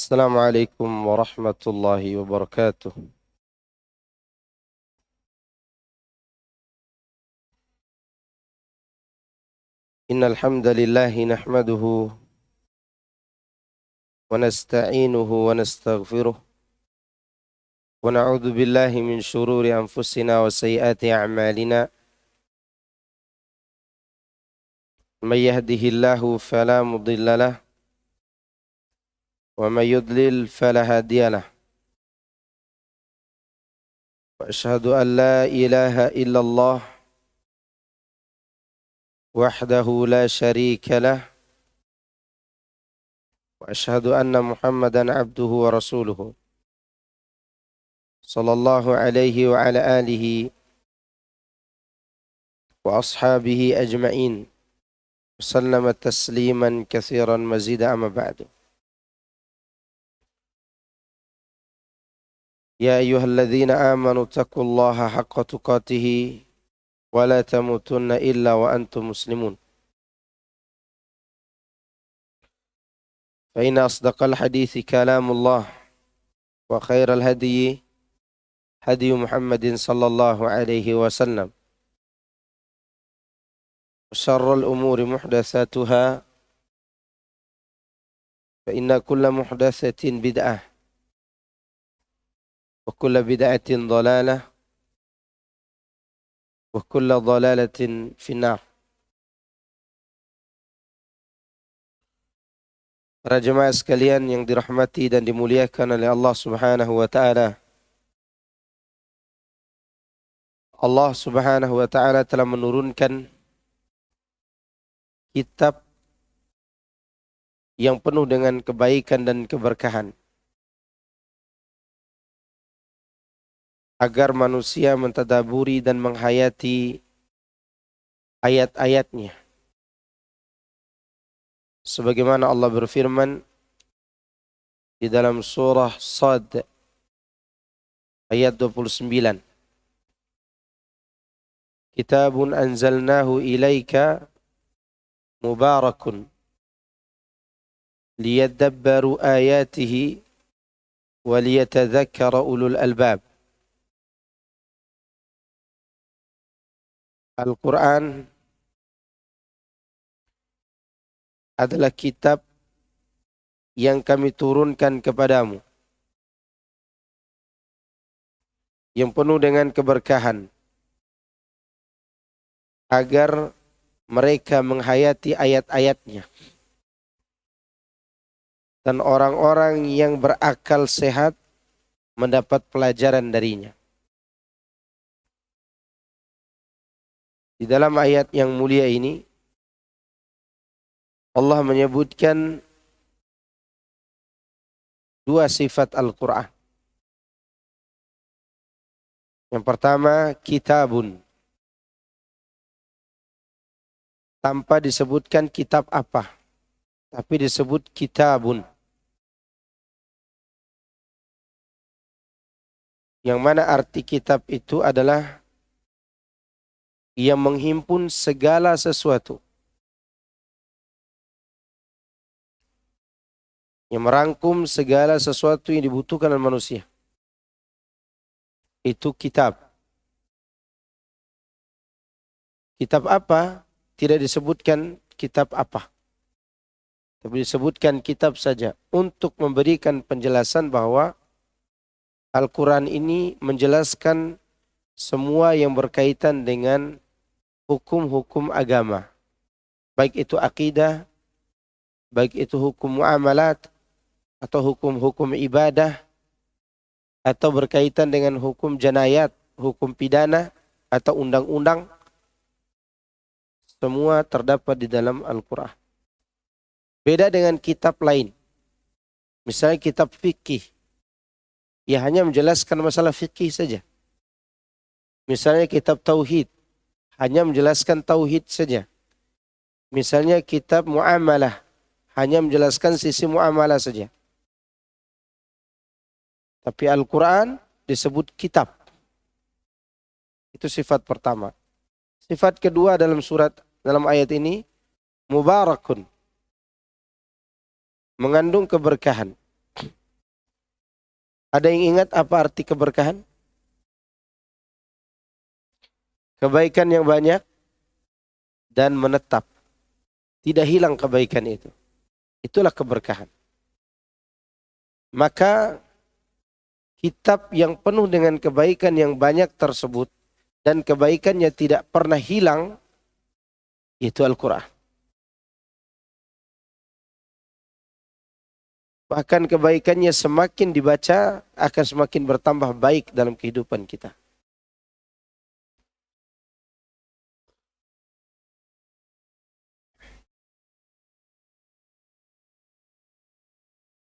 السلام عليكم ورحمة الله وبركاته. إن الحمد لله نحمده ونستعينه ونستغفره ونعوذ بالله من شرور أنفسنا وسيئات أعمالنا. من يهده الله فلا مضل له ومن يضلل فلا هادي له. وأشهد أن لا إله إلا الله وحده لا شريك له وأشهد أن محمدا عبده ورسوله صلى الله عليه وعلى آله وأصحابه أجمعين وسلم تسليما كثيرا مزيدا. أما بعد، يا أيها الذين آمنوا اتقوا الله حق تقاته ولا تموتن إلا وأنتم مسلمون. فإن أصدق الحديث كلام الله وخير الهدي هدي محمد صلى الله عليه وسلم وشر الأمور محدثاتها فإن كل محدثة بدعة وكل بدعة ضلالة وكل ضلالة في النار. Para jemaah sekalian yang dirahmati dan dimuliakan oleh Allah Subhanahu wa taala. Allah Subhanahu wa taala telah menurunkan kitab yang penuh dengan kebaikan dan keberkahan agar manusia mentadaburi dan menghayati ayat-ayatnya. Sebagaimana Allah berfirman di dalam surah Sad ayat 29. Kitabun anzalnahu ilaika mubarakun liyadabbaru ayatihi wa liyatadhakkara ulul albab. Al-Quran adalah kitab yang kami turunkan kepadamu, yang penuh dengan keberkahan, agar mereka menghayati ayat-ayatnya. Dan orang-orang yang berakal sehat mendapat pelajaran darinya. Di dalam ayat yang mulia ini, Allah menyebutkan dua sifat Al-Quran. Yang pertama, kitabun. Tanpa disebutkan kitab apa, tapi disebut kitabun. Yang mana arti kitab itu adalah yang menghimpun segala sesuatu, yang merangkum segala sesuatu yang dibutuhkan oleh manusia. Itu kitab. Kitab apa? Tidak disebutkan kitab apa, tapi disebutkan kitab saja untuk memberikan penjelasan bahwa Al-Quran ini menjelaskan semua yang berkaitan dengan hukum-hukum agama, baik itu akidah, baik itu hukum muamalat, atau hukum-hukum ibadah, atau berkaitan dengan hukum janayat, hukum pidana, atau undang-undang. Semua terdapat di dalam Al-Quran. Beda dengan kitab lain. Misalnya kitab fikih, ia hanya menjelaskan masalah fikih saja. Misalnya kitab tauhid, hanya menjelaskan tauhid saja. Misalnya kitab muamalah, hanya menjelaskan sisi muamalah saja. Tapi Al-Quran disebut kitab. Itu sifat pertama. Sifat kedua dalam ayat ini, mubarakun. Mengandung keberkahan. Ada yang ingat apa arti keberkahan? Kebaikan yang banyak dan menetap. Tidak hilang kebaikan itu. Itulah keberkahan. Maka kitab yang penuh dengan kebaikan yang banyak tersebut dan kebaikannya tidak pernah hilang, yaitu Al-Quran. Bahkan kebaikannya semakin dibaca akan semakin bertambah baik dalam kehidupan kita.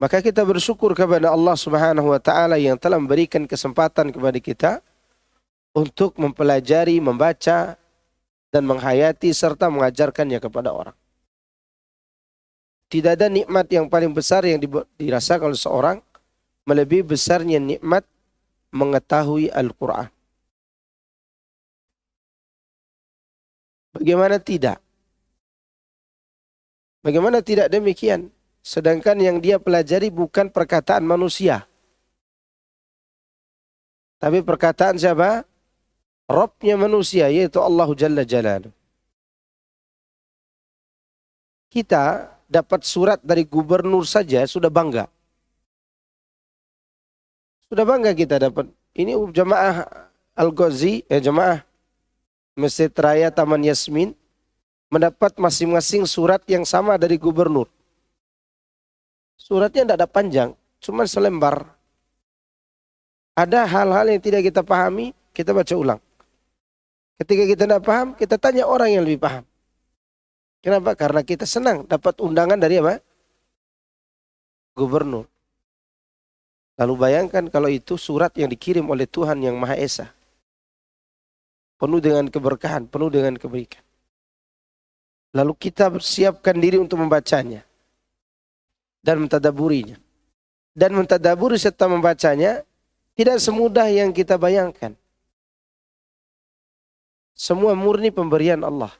Maka kita bersyukur kepada Allah Subhanahu wa taala yang telah memberikan kesempatan kepada kita untuk mempelajari, membaca dan menghayati serta mengajarkannya kepada orang. Tidak ada nikmat yang paling besar yang dirasakan oleh seorang melebihi besarnya nikmat mengetahui Al-Quran. Bagaimana tidak? Bagaimana tidak demikian? Sedangkan yang dia pelajari bukan perkataan manusia. Tapi perkataan siapa? Rabbnya manusia, yaitu Allah Jalla Jalaluhu. Kita dapat surat dari gubernur saja sudah bangga. Sudah bangga kita dapat. Ini jemaah Al-Ghazi, jemaah Masjid Raya Taman Yasmin mendapat masing-masing surat yang sama dari gubernur. Suratnya tidak ada panjang, cuma selembar. Ada hal-hal yang tidak kita pahami, kita baca ulang. Ketika kita tidak paham, kita tanya orang yang lebih paham. Kenapa? Karena kita senang dapat undangan dari apa? Gubernur. Lalu bayangkan kalau itu surat yang dikirim oleh Tuhan yang Maha Esa. Penuh dengan keberkahan, penuh dengan kebaikan. Lalu kita bersiapkan diri untuk membacanya. Dan mentadaburinya. Dan mentadaburi serta membacanya tidak semudah yang kita bayangkan. Semua murni pemberian Allah.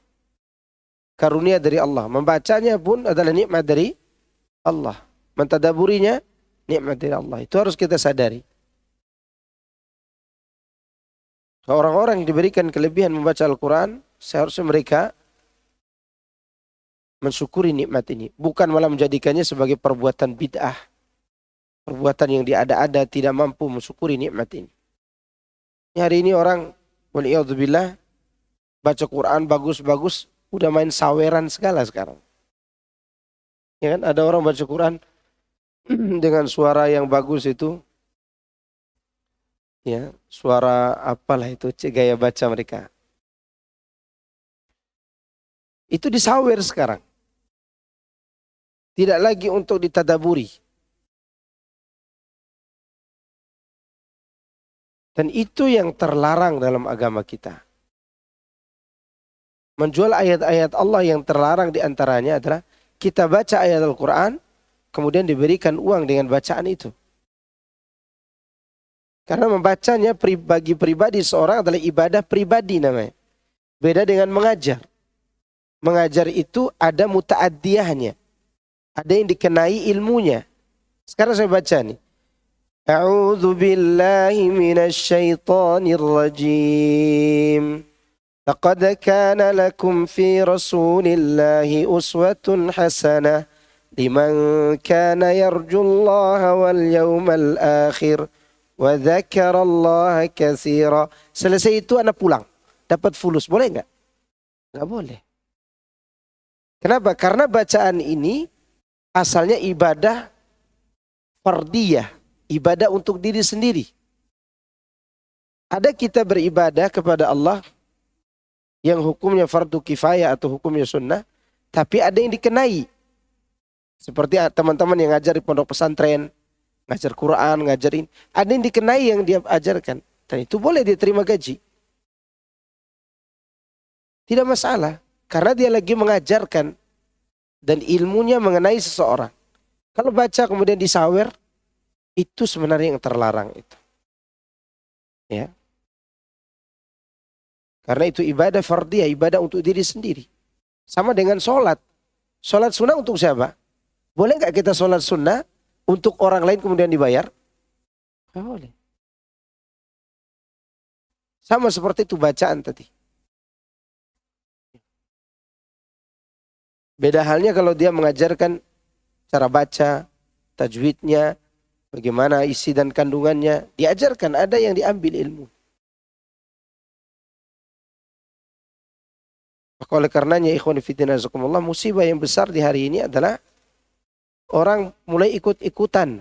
Karunia dari Allah. Membacanya pun adalah nikmat dari Allah. Mentadaburinya nikmat dari Allah. Itu harus kita sadari. Orang-orang yang diberikan kelebihan membaca Al-Quran, seharusnya mereka mensyukuri nikmat ini. Bukan malah menjadikannya sebagai perbuatan bid'ah. Perbuatan yang diada-ada tidak mampu mensyukuri nikmat ini. Hari ini orang, waliyadzubillah, baca Quran bagus-bagus, udah main saweran segala sekarang. Ya kan, ada orang baca Quran dengan suara yang bagus itu. Ya, suara apalah itu, gaya baca mereka. Itu disawer sekarang. Tidak lagi untuk ditadaburi. Dan itu yang terlarang dalam agama kita. Menjual ayat-ayat Allah yang terlarang diantaranya adalah kita baca ayat Al-Quran, kemudian diberikan uang dengan bacaan itu. Karena membacanya bagi pribadi seorang adalah ibadah pribadi namanya. Beda dengan mengajar. Mengajar itu ada muta'addiyahnya. Ada yang dikenai ilmunya. Sekarang saya baca nih. A'udzu billahi minasy syaithanir rajim. Laqad kana lakum fi Rasulillahi uswatun hasanah liman kana yarjullaha wal yawmal akhir wa dzakarallaha katsira. Selesai itu anak pulang. Dapat fulus, boleh enggak? Enggak boleh. Kenapa? Karena bacaan ini asalnya ibadah fardiyah, ibadah untuk diri sendiri. Ada kita beribadah kepada Allah yang hukumnya fardu kifayah atau hukumnya sunnah, tapi ada yang dikenai. Seperti teman-teman yang ngajar di pondok pesantren, ngajar Quran, ngajarin, ada yang dikenai yang dia ajarkan. Dan itu boleh dia terima gaji. Tidak masalah, karena dia lagi mengajarkan dan ilmunya mengenai seseorang. Kalau baca kemudian disawer, itu sebenarnya yang terlarang itu. Ya. Karena itu ibadah fardiyah, ibadah untuk diri sendiri. Sama dengan sholat. Sholat sunnah untuk siapa? Boleh nggak kita sholat sunnah untuk orang lain kemudian dibayar? Nggak boleh. Sama seperti itu bacaan tadi. Beda halnya kalau dia mengajarkan cara baca, tajwidnya, bagaimana isi dan kandungannya. Diajarkan, ada yang diambil ilmu. Maka oleh karenanya ikhwan fillah azakumullah, musibah yang besar di hari ini adalah orang mulai ikut-ikutan.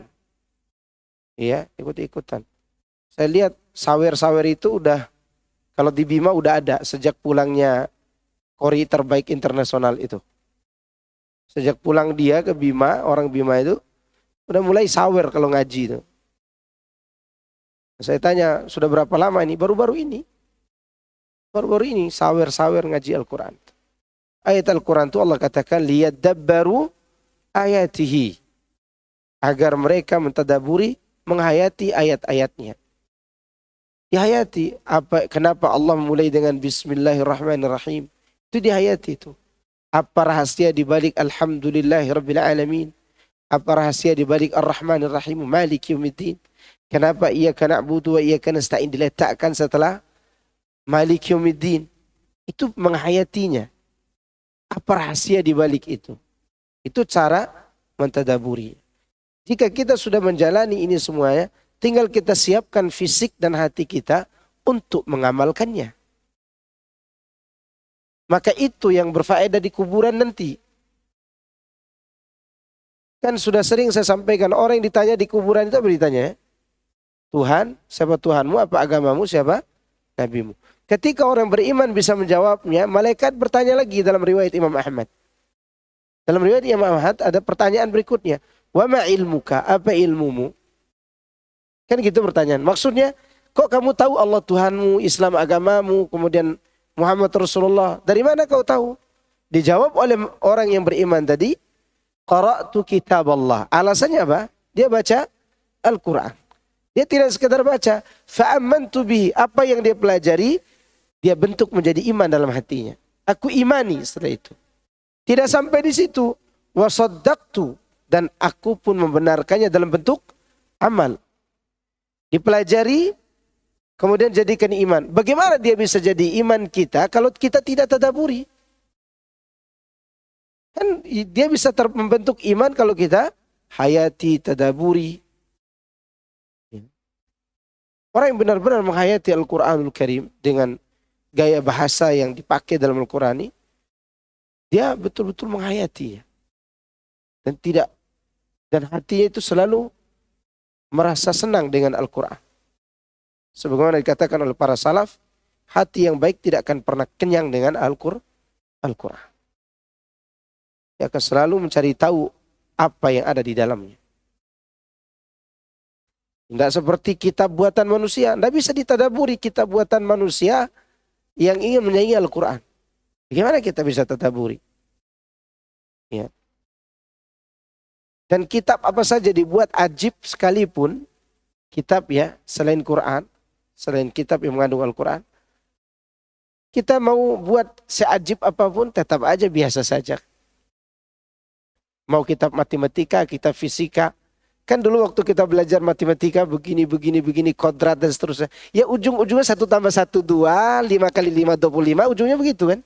Ya, ikut-ikutan. Saya lihat sawer-sawer itu udah, kalau di Bima udah ada sejak pulangnya Kori terbaik internasional itu. Sejak pulang dia ke Bima, orang Bima itu udah mulai sawer kalau ngaji itu. Saya tanya, sudah berapa lama ini? Baru-baru ini. Baru-baru ini sawer-sawer ngaji Al-Quran. Ayat Al-Quran itu Allah katakan liyadabbaru ayatihi. Agar mereka mentadaburi, menghayati ayat-ayatnya. Dihayati. Kenapa Allah mulai dengan Bismillahirrahmanirrahim? Itu dihayati itu. Apa rahasia dibalik Alhamdulillahirabbil alamin? Apa rahasia dibalik Ar-Rahmanir Rahim Maliki Yaumiddin? Kenapa iyyaka na'budu wa iyyaka nasta'in diletakkan setelah Maliki Yaumiddin? Itu menghayatinya. Apa rahasia dibalik itu? Itu cara mentadaburi. Jika kita sudah menjalani ini semuanya, tinggal kita siapkan fisik dan hati kita untuk mengamalkannya. Maka itu yang berfaedah di kuburan nanti. Kan sudah sering saya sampaikan, orang yang ditanya di kuburan itu apa ditanya? Tuhan, siapa Tuhanmu, apa agamamu, siapa nabimu. Ketika orang beriman bisa menjawabnya, malaikat bertanya lagi dalam riwayat Imam Ahmad. Dalam riwayat Imam Ahmad ada pertanyaan berikutnya. Wa ma ilmuka, apa ilmumu? Kan gitu pertanyaan. Maksudnya, kok kamu tahu Allah Tuhanmu, Islam agamamu, kemudian Muhammad Rasulullah. Dari mana kau tahu? Dijawab oleh orang yang beriman tadi. Qara'tu kitab Allah. Alasannya apa? Dia baca Al-Quran. Dia tidak sekedar baca. Fa'amantu bihi. Apa yang dia pelajari, dia bentuk menjadi iman dalam hatinya. Aku imani setelah itu. Tidak sampai di situ. Wa saddaqtu. Dan aku pun membenarkannya dalam bentuk amal. Dipelajari, kemudian jadikan iman. Bagaimana dia bisa jadi iman kita kalau kita tidak tadaburi? Kan dia bisa membentuk iman kalau kita hayati, tadaburi. Orang yang benar-benar menghayati Al-Quranul Karim dengan gaya bahasa yang dipakai dalam Al-Quran ini, dia betul-betul menghayatinya. Dan hatinya itu selalu merasa senang dengan Al-Quran. Sebagaimana dikatakan oleh para salaf, hati yang baik tidak akan pernah kenyang dengan Al-Quran. Dia akan selalu mencari tahu apa yang ada di dalamnya. Tidak seperti kitab buatan manusia. Tidak bisa ditadaburi kitab buatan manusia yang ingin menyaingi Al-Quran. Bagaimana kita bisa tadaburi? Ya. Dan kitab apa saja dibuat ajib sekalipun, kitab ya selain Quran, selain kitab yang mengandung Al-Quran, kita mau buat seajib apapun tetap aja biasa saja. Mau kitab matematika, kitab fisika. Kan dulu waktu kita belajar matematika begini, kodrat dan seterusnya. Ya ujung-ujungnya 1 tambah 1, 2, 5 kali 5, 25, ujungnya begitu kan.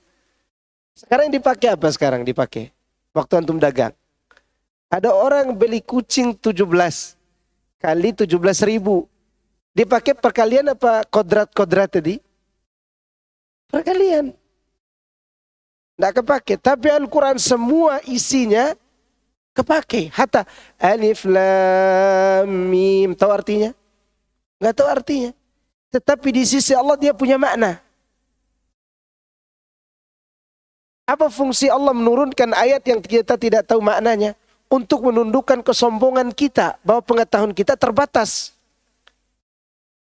Sekarang dipakai apa sekarang dipakai? Waktu antum dagang. Ada orang beli kucing 17 kali 17.000. Dipakai perkalian apa kodrat tadi? Perkalian. Tidak kepake. Tapi Al-Quran semua isinya kepake. Hatta alif lam mim. Tahu artinya? Nggak tahu artinya. Tetapi di sisi Allah dia punya makna. Apa fungsi Allah menurunkan ayat yang kita tidak tahu maknanya? Untuk menundukkan kesombongan kita. Bahwa pengetahuan kita terbatas.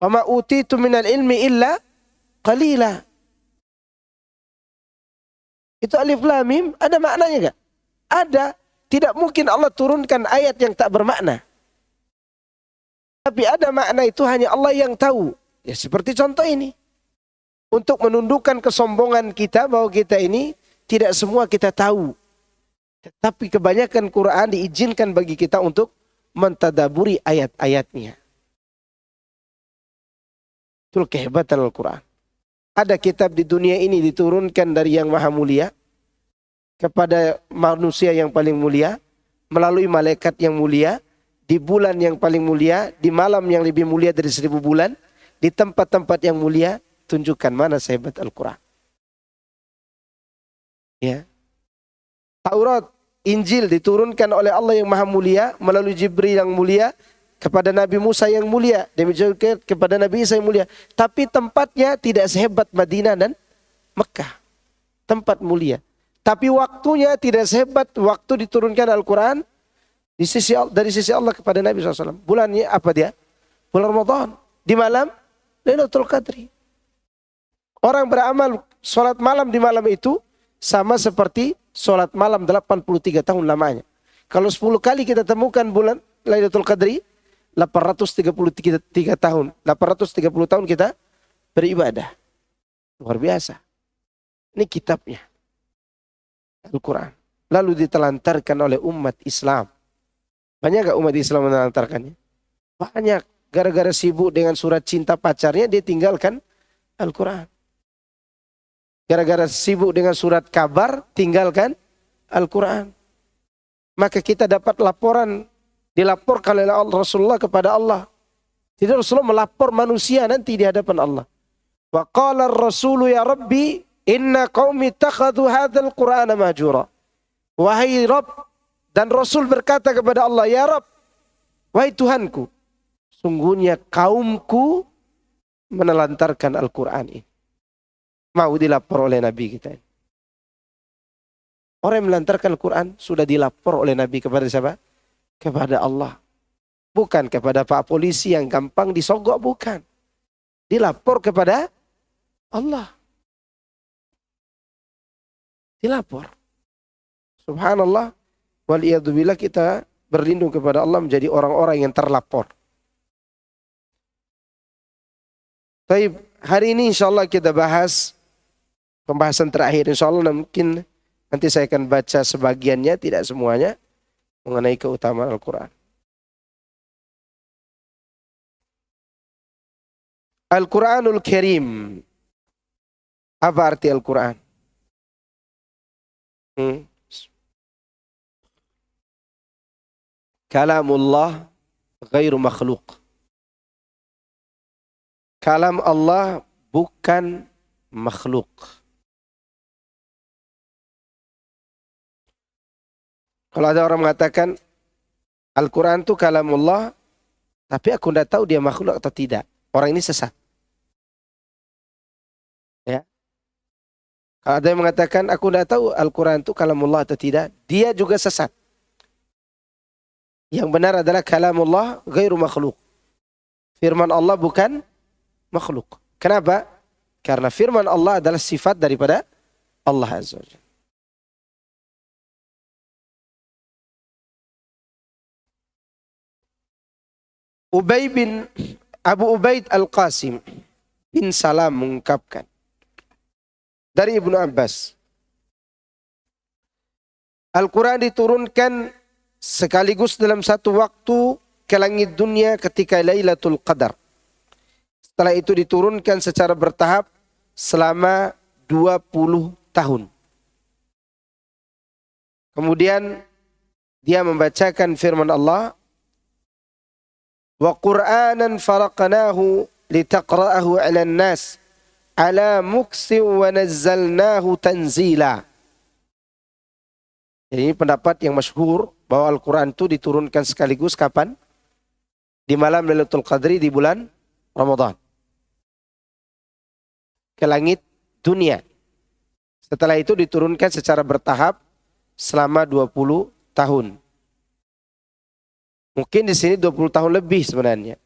Wa ma utitu minal ilmi illa qalila. Itu alif lam mim ada maknanya enggak? Ada. Tidak mungkin Allah turunkan ayat yang tak bermakna. Tapi ada makna itu hanya Allah yang tahu. Ya seperti contoh ini. Untuk menundukkan kesombongan kita bahwa kita ini tidak semua kita tahu. Tetapi kebanyakan Quran diizinkan bagi kita untuk mentadaburi ayat-ayatnya. Itu kehebatan Al-Quran. Ada kitab di dunia ini diturunkan dari yang maha mulia kepada manusia yang paling mulia, melalui malaikat yang mulia, di bulan yang paling mulia, di malam yang lebih mulia dari 1000 bulan, di tempat-tempat yang mulia. Tunjukkan mana sehebat Al-Quran. Ya. Taurat, Injil diturunkan oleh Allah yang maha mulia melalui Jibril yang mulia kepada Nabi Musa yang mulia, demikian kepada Nabi Isa yang mulia. Tapi tempatnya tidak sehebat Madinah dan Mekah. Tempat mulia. Tapi waktunya tidak sehebat waktu diturunkan Al-Quran dari sisi Allah kepada Nabi SAW. Bulannya apa dia? Bulan Ramadan. Di malam Lailatul Qadri. Orang beramal sholat malam di malam itu sama seperti sholat malam 83 tahun lamanya. Kalau 10 kali kita temukan bulan Lailatul Qadri, 833 tahun. 830 tahun kita beribadah. Luar biasa. Ini kitabnya. Al-Quran. Lalu ditelantarkan oleh umat Islam. Banyak gak umat Islam menelantarkannya? Banyak. Gara-gara sibuk dengan surat cinta pacarnya, dia tinggalkan Al-Quran. Gara-gara sibuk dengan surat kabar, tinggalkan Al-Quran. Maka kita dapat laporan, dilaporkan oleh Rasulullah kepada Allah. Tidak, Rasulullah melapor manusia nanti di hadapan Allah. Wa qala ar-rasulu ya Rabbi, inna qaumi takhadhu hadzal Qur'ana mahjura. Wahai Rabb, dan Rasul berkata kepada Allah, ya Rabb, wahai Tuhanku, sungguhnya kaumku menelantarkan Al-Quran ini. Mau dilapor oleh Nabi kita. Orang yang melantarkan Al-Quran sudah dilapor oleh Nabi kepada siapa? Kepada Allah. Bukan kepada Pak Polisi yang gampang disogok, bukan. Dilapor kepada Allah. Dilapor. Subhanallah. Waliyadzubillah, kita berlindung kepada Allah menjadi orang-orang yang terlapor. Baik, hari ini insya Allah kita bahas pembahasan terakhir. Insya Allah mungkin nanti saya akan baca sebagiannya, tidak semuanya, mengenai keutamaan Al-Quran. Al-Quranul Karim. Apa arti Al-Quran? Kalamullah ghairu makhluk. Kalam Allah bukan makhluk. Kalau ada orang mengatakan Al-Quran itu kalamullah, tapi aku tidak tahu dia makhluk atau tidak, orang ini sesat. Ya. Kalau ada yang mengatakan aku tidak tahu Al-Quran itu kalamullah atau tidak, dia juga sesat. Yang benar adalah kalamullah ghairu makhluk. Firman Allah bukan makhluk. Kenapa? Karena firman Allah adalah sifat daripada Allah Azza wa Jalla. Abu Ubaid Al-Qasim bin Salam mengungkapkan dari Ibnu Abbas, Al-Quran diturunkan sekaligus dalam satu waktu ke langit dunia ketika Lailatul Qadar. Setelah itu diturunkan secara bertahap selama 20 tahun. Kemudian dia membacakan firman Allah, wa Qur'anan faraqnahu litaqra'ahu 'alan nas 'ala muksin wa nazzalnahu tanzila. Jadi ini pendapat yang masyhur bahwa Al-Quran itu diturunkan sekaligus kapan? Di malam Lailatul Qadri di bulan Ramadan. Ke langit dunia. Setelah itu diturunkan secara bertahap selama 20 tahun. Mungkin di sini 20 tahun lebih sebenarnya.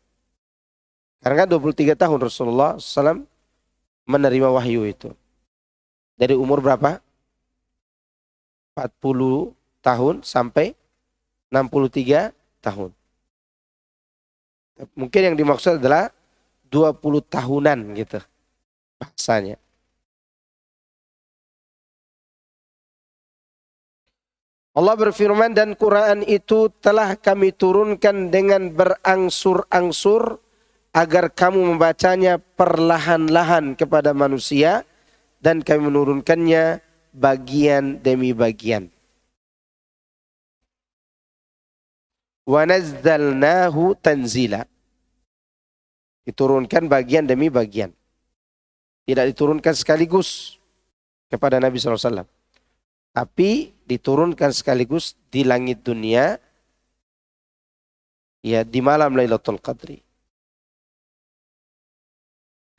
Karena kan 23 tahun Rasulullah SAW menerima wahyu itu. Dari umur berapa? 40 tahun sampai 63 tahun. Mungkin yang dimaksud adalah 20 tahunan gitu bahasanya. Allah berfirman, dan Quran itu telah kami turunkan dengan berangsur-angsur agar kamu membacanya perlahan-lahan kepada manusia dan kami menurunkannya bagian demi bagian. Wa nazzalnahu tanzila. Diturunkan bagian demi bagian. Tidak diturunkan sekaligus kepada Nabi SAW. Tapi diturunkan sekaligus di langit dunia. Ya, di malam Lailatul Qadri.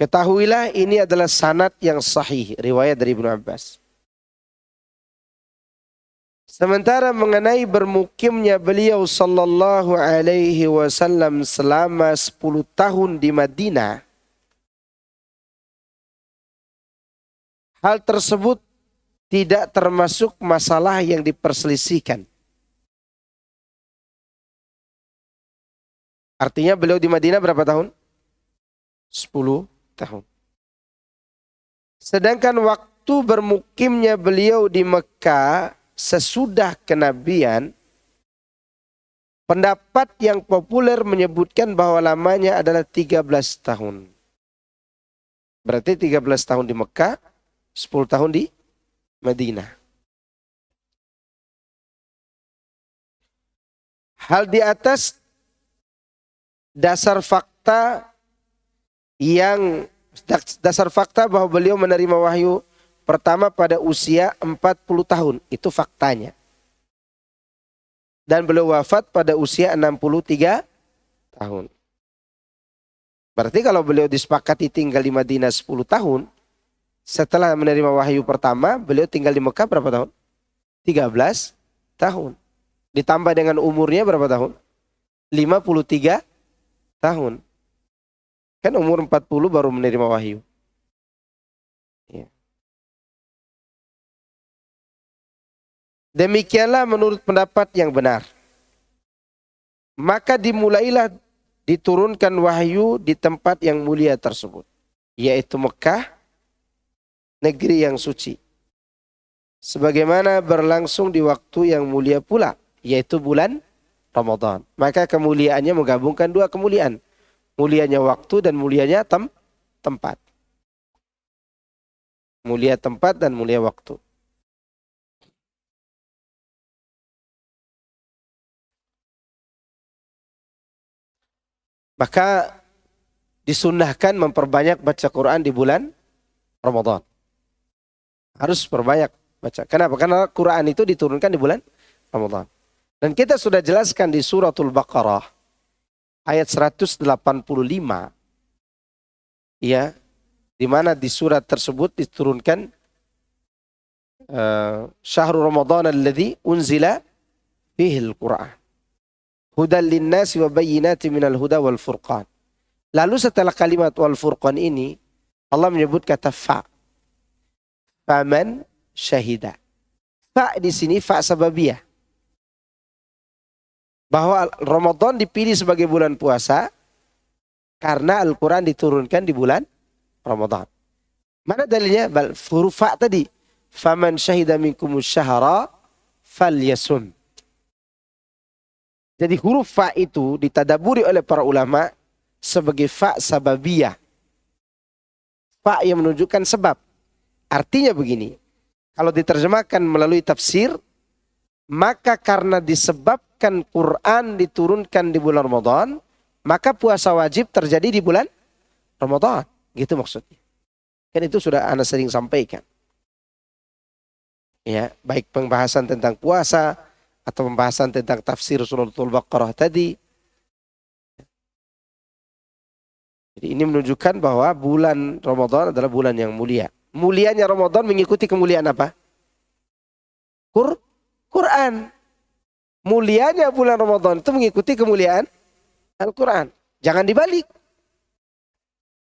Ketahuilah ini adalah sanad yang sahih. Riwayat dari Ibnu Abbas. Sementara mengenai bermukimnya beliau sallallahu alaihi wasallam selama 10 tahun di Madinah. Hal tersebut tidak termasuk masalah yang diperselisihkan. Artinya beliau di Madinah berapa tahun? 10 tahun. Sedangkan waktu bermukimnya beliau di Mekah sesudah kenabian, pendapat yang populer menyebutkan bahwa lamanya adalah 13 tahun. Berarti 13 tahun di Mekah, 10 tahun di Madinah. Hal di atas dasar fakta bahwa beliau menerima wahyu pertama pada usia 40 tahun. Itu faktanya. Dan beliau wafat pada usia 63 tahun. Berarti kalau beliau disepakati tinggal di Madinah 10 tahun, setelah menerima wahyu pertama, beliau tinggal di Mekah berapa tahun? 13 tahun. Ditambah dengan umurnya berapa tahun? 53 tahun. Kan umur 40 baru menerima wahyu. Ya. Demikianlah menurut pendapat yang benar. Maka dimulailah diturunkan wahyu di tempat yang mulia tersebut. Yaitu Mekah, negeri yang suci. Sebagaimana berlangsung di waktu yang mulia pula. Yaitu bulan Ramadan. Maka kemuliaannya menggabungkan dua kemuliaan. Mulianya waktu dan mulianya tempat. Mulia tempat dan mulia waktu. Maka disunnahkan memperbanyak baca Quran di bulan Ramadan. Harus perbanyak baca. Kenapa? Karena Quran itu diturunkan di bulan Ramadan. Dan kita sudah jelaskan di suratul Baqarah ayat 185. Ya, di mana di surat tersebut diturunkan syahrul Ramadan alladzi unzila fihi al-Qur'an. Hudan linnasi wa bayyinatin minal huda wal furqan. Lalu setelah kalimat wal furqan ini Allah menyebut kata fa. Faman syahida. Fa di sini fa sababiyah. Bahwa Ramadan dipilih sebagai bulan puasa karena Al-Quran diturunkan di bulan Ramadan. Mana dalilnya? Huruf fa tadi. Faman syahida minkumus syahra falyasum. Jadi huruf fa itu ditadaburi oleh para ulama sebagai fa sababiyah. Fa yang menunjukkan sebab. Artinya begini. Kalau diterjemahkan melalui tafsir, maka karena disebabkan Quran diturunkan di bulan Ramadan, maka puasa wajib terjadi di bulan Ramadan. Gitu maksudnya. Kan itu sudah Anda sering sampaikan. Ya, baik pembahasan tentang puasa atau pembahasan tentang tafsir suratul Baqarah tadi. Jadi ini menunjukkan bahwa bulan Ramadan adalah bulan yang mulia. Mulianya Ramadan mengikuti kemuliaan apa? Quran. Mulianya bulan Ramadan itu mengikuti kemuliaan Al-Quran. Jangan dibalik.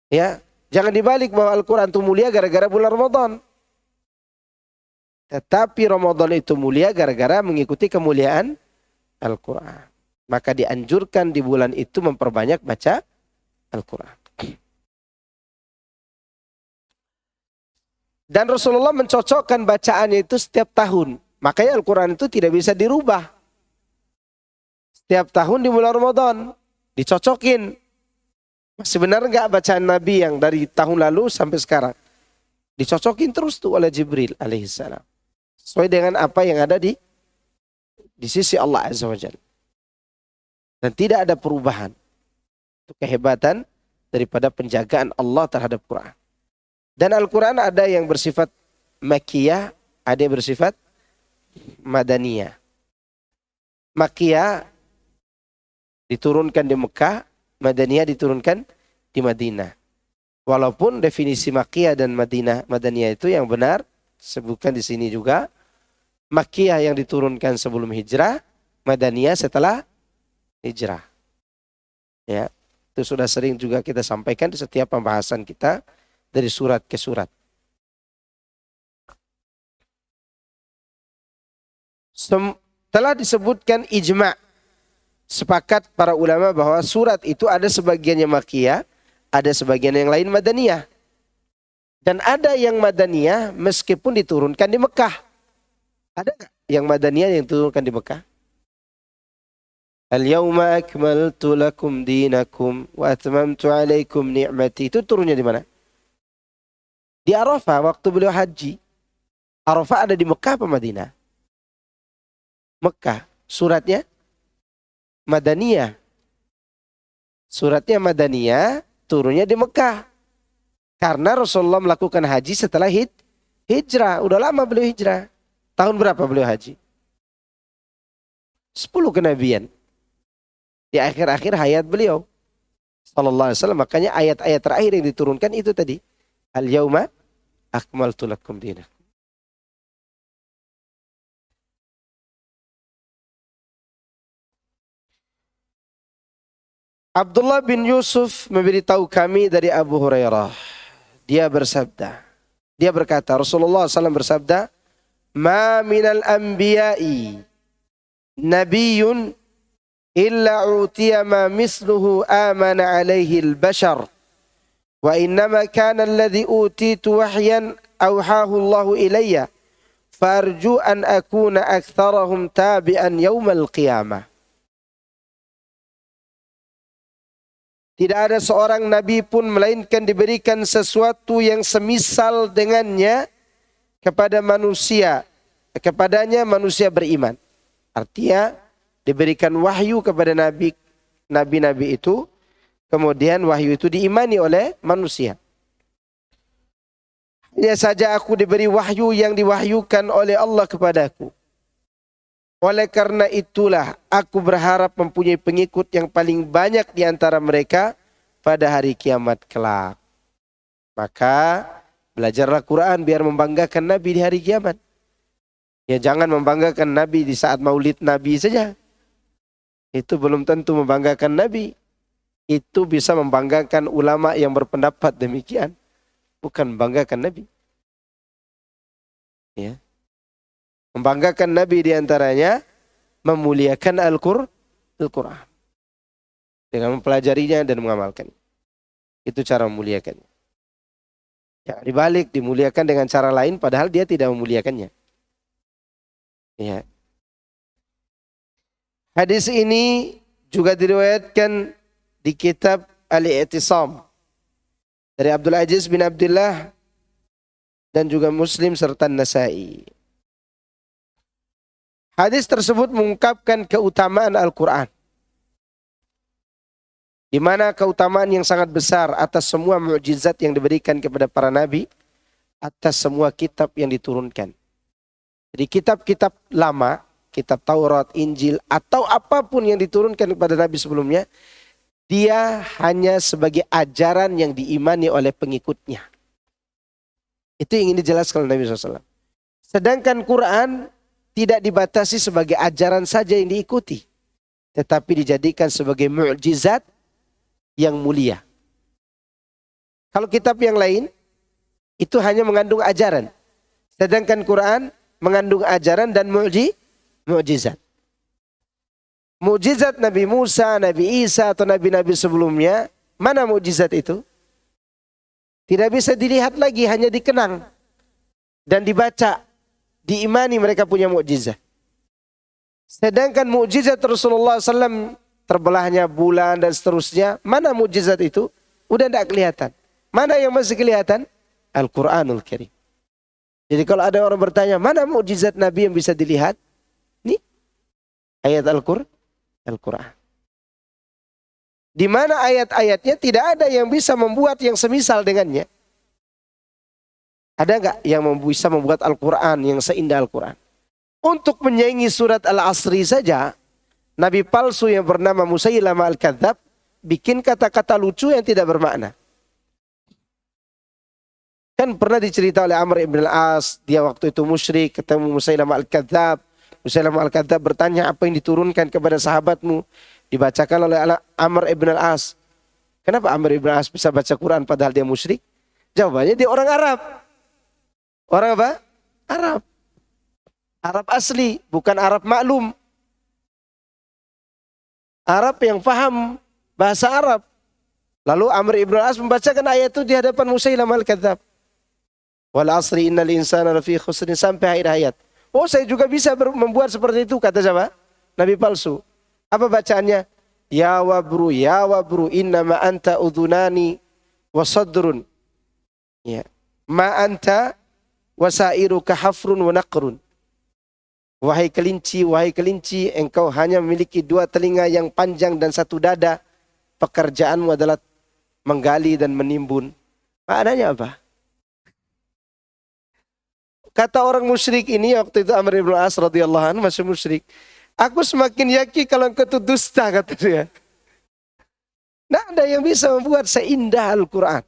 Ya, jangan dibalik bahwa Al-Quran itu mulia gara-gara bulan Ramadan. Tetapi Ramadan itu mulia gara-gara mengikuti kemuliaan Al-Quran. Maka dianjurkan di bulan itu memperbanyak baca Al-Quran. Dan Rasulullah mencocokkan bacaannya itu setiap tahun. Makanya Al-Quran itu tidak bisa dirubah. Setiap tahun di bulan Ramadan dicocokin. Masih benar nggak bacaan Nabi yang dari tahun lalu sampai sekarang? Dicocokin terus tuh oleh Jibril alaihissalam. Sesuai dengan apa yang ada di sisi Allah Azza wa Jalla. Dan tidak ada perubahan. Itu kehebatan daripada penjagaan Allah terhadap Quran. Dan Al-Quran ada yang bersifat Makkiyah, ada yang bersifat Madaniyah. Makkiyah diturunkan di Mekah, Madaniyah diturunkan di Madinah. Walaupun definisi Makkiyah dan Madaniyah itu yang benar, sebutkan di sini juga. Makkiyah yang diturunkan sebelum hijrah, Madaniyah setelah hijrah. Ya, itu sudah sering juga kita sampaikan di setiap pembahasan kita dari surat ke surat. Telah disebutkan ijma', sepakat para ulama bahwa surat itu ada sebagiannya Makkiyah, ada sebagian yang lain Madaniyah. Dan ada yang Madaniyah meskipun diturunkan di Mekah. Ada nggak yang Madaniyah yang diturunkan di Mekah? Al-yawma akmaltu lakum dinakum wa atmamtu alaikum ni'mati. Itu turunnya di mana? Di Arafah waktu beliau haji. Arafah ada di Mekah apa Madinah? Mekah. Suratnya Madaniyah. Suratnya Madaniyah, turunnya di Mekah. Karena Rasulullah melakukan haji setelah hijrah. Udah lama beliau hijrah. Tahun berapa beliau haji? 10 kenabian. Di akhir-akhir hayat beliau. Sallallahu alaihi wasallam. Makanya ayat-ayat terakhir yang diturunkan itu tadi. Al-yawma akmaltu lakum dinakum. Abdullah bin Yusuf memberitahu kami dari Abu Hurairah. Dia bersabda. Dia berkata, Rasulullah SAW bersabda, Ma minal anbiya'i nabiyyun illa utiya ma misluhu amana alaihi al-bashar. Wa innama kana alladhi utitu wahyan awhahu Allahu ilayya. Farju an akuna aktharahum tabi'an yawmal qiyamah. Tidak ada seorang nabi pun melainkan diberikan sesuatu yang semisal dengannya kepada manusia. Kepadanya manusia beriman. Artinya diberikan wahyu kepada nabi-nabi itu. Kemudian wahyu itu diimani oleh manusia. Hanya saja aku diberi wahyu yang diwahyukan oleh Allah kepadaku. Oleh karena itulah aku berharap mempunyai pengikut yang paling banyak di antara mereka pada hari kiamat kelak. Maka belajarlah Quran biar membanggakan Nabi di hari kiamat. Ya jangan membanggakan Nabi di saat maulid Nabi saja. Itu belum tentu membanggakan Nabi. Itu bisa membanggakan ulama yang berpendapat demikian. Bukan membanggakan Nabi. Ya. Membanggakan Nabi diantaranya memuliakan Al-Quran. Dengan mempelajarinya dan mengamalkan. Itu cara memuliakannya. Ya, dibalik dimuliakan dengan cara lain padahal dia tidak memuliakannya. Ya. Hadis ini juga diriwayatkan di kitab Al-I'tisam dari Abdul Aziz bin Abdullah dan juga Muslim serta Nasa'i. Hadis tersebut mengungkapkan keutamaan Al-Quran. Di mana keutamaan yang sangat besar atas semua mukjizat yang diberikan kepada para nabi, atas semua kitab yang diturunkan. Jadi kitab-kitab lama, kitab Taurat, Injil, atau apapun yang diturunkan kepada nabi sebelumnya, dia hanya sebagai ajaran yang diimani oleh pengikutnya. Itu yang ingin dijelaskan oleh Nabi SAW. Sedangkan Quran tidak dibatasi sebagai ajaran saja yang diikuti, tetapi dijadikan sebagai mukjizat yang mulia. Kalau kitab yang lain itu hanya mengandung ajaran, sedangkan Quran mengandung ajaran dan mukjizat. Mukjizat Nabi Musa, Nabi Isa atau nabi-nabi sebelumnya, mana mukjizat itu? Tidak bisa dilihat lagi, hanya dikenang dan dibaca. Diimani mereka punya mukjizat. Sedangkan mukjizat Rasulullah SAW, terbelahnya bulan dan seterusnya, mana mukjizat itu? Udah tidak kelihatan. Mana yang masih kelihatan? Al-Quranul Karim. Jadi kalau ada orang bertanya, mana mukjizat Nabi yang bisa dilihat? Nih, ayat Al-Quran. Di mana ayat-ayatnya tidak ada yang bisa membuat yang semisal dengannya. Ada nggak yang bisa membuat Al-Quran yang seindah Al-Quran? Untuk menyaingi surat Al-Asri saja, Nabi palsu yang bernama Musailamah Al-Kadzab bikin kata-kata lucu yang tidak bermakna. Kan pernah dicerita oleh Amr ibn al-As, dia waktu itu musyrik, ketemu Musailamah Al-Kadzab. Musailamah Al-Kadzab bertanya, apa yang diturunkan kepada sahabatmu? Dibacakan oleh Amr ibn al-As. Kenapa Amr ibn al-As bisa baca Quran padahal dia musyrik? Jawabannya dia orang Arab. Orang apa? Arab. Arab asli, bukan Arab maklum. Arab yang paham bahasa Arab. Lalu Amr ibn al-As membacakan ayat itu di hadapan Musailamah Al-Kadzab. Wal asri innal insana lafi khusrin, sampai akhir ayat. Oh, saya juga bisa membuat seperti itu, kata siapa? Nabi palsu. Apa bacaannya? Ya wabru innama anta udhunani wa sadrun. Ya. Ma anta wasairuka hafrun wa naqrun. Wahai kelinci, engkau hanya memiliki 2 telinga yang panjang dan 1 dada. Pekerjaanmu adalah menggali dan menimbun. Maknanya apa? Kata orang musyrik ini waktu itu Amr ibn al-As radhiyallahu anhu masih musyrik. Aku semakin yakin kalau engkau itu dusta, kata dia. Nah, ada yang bisa membuat seindah Al-Quran.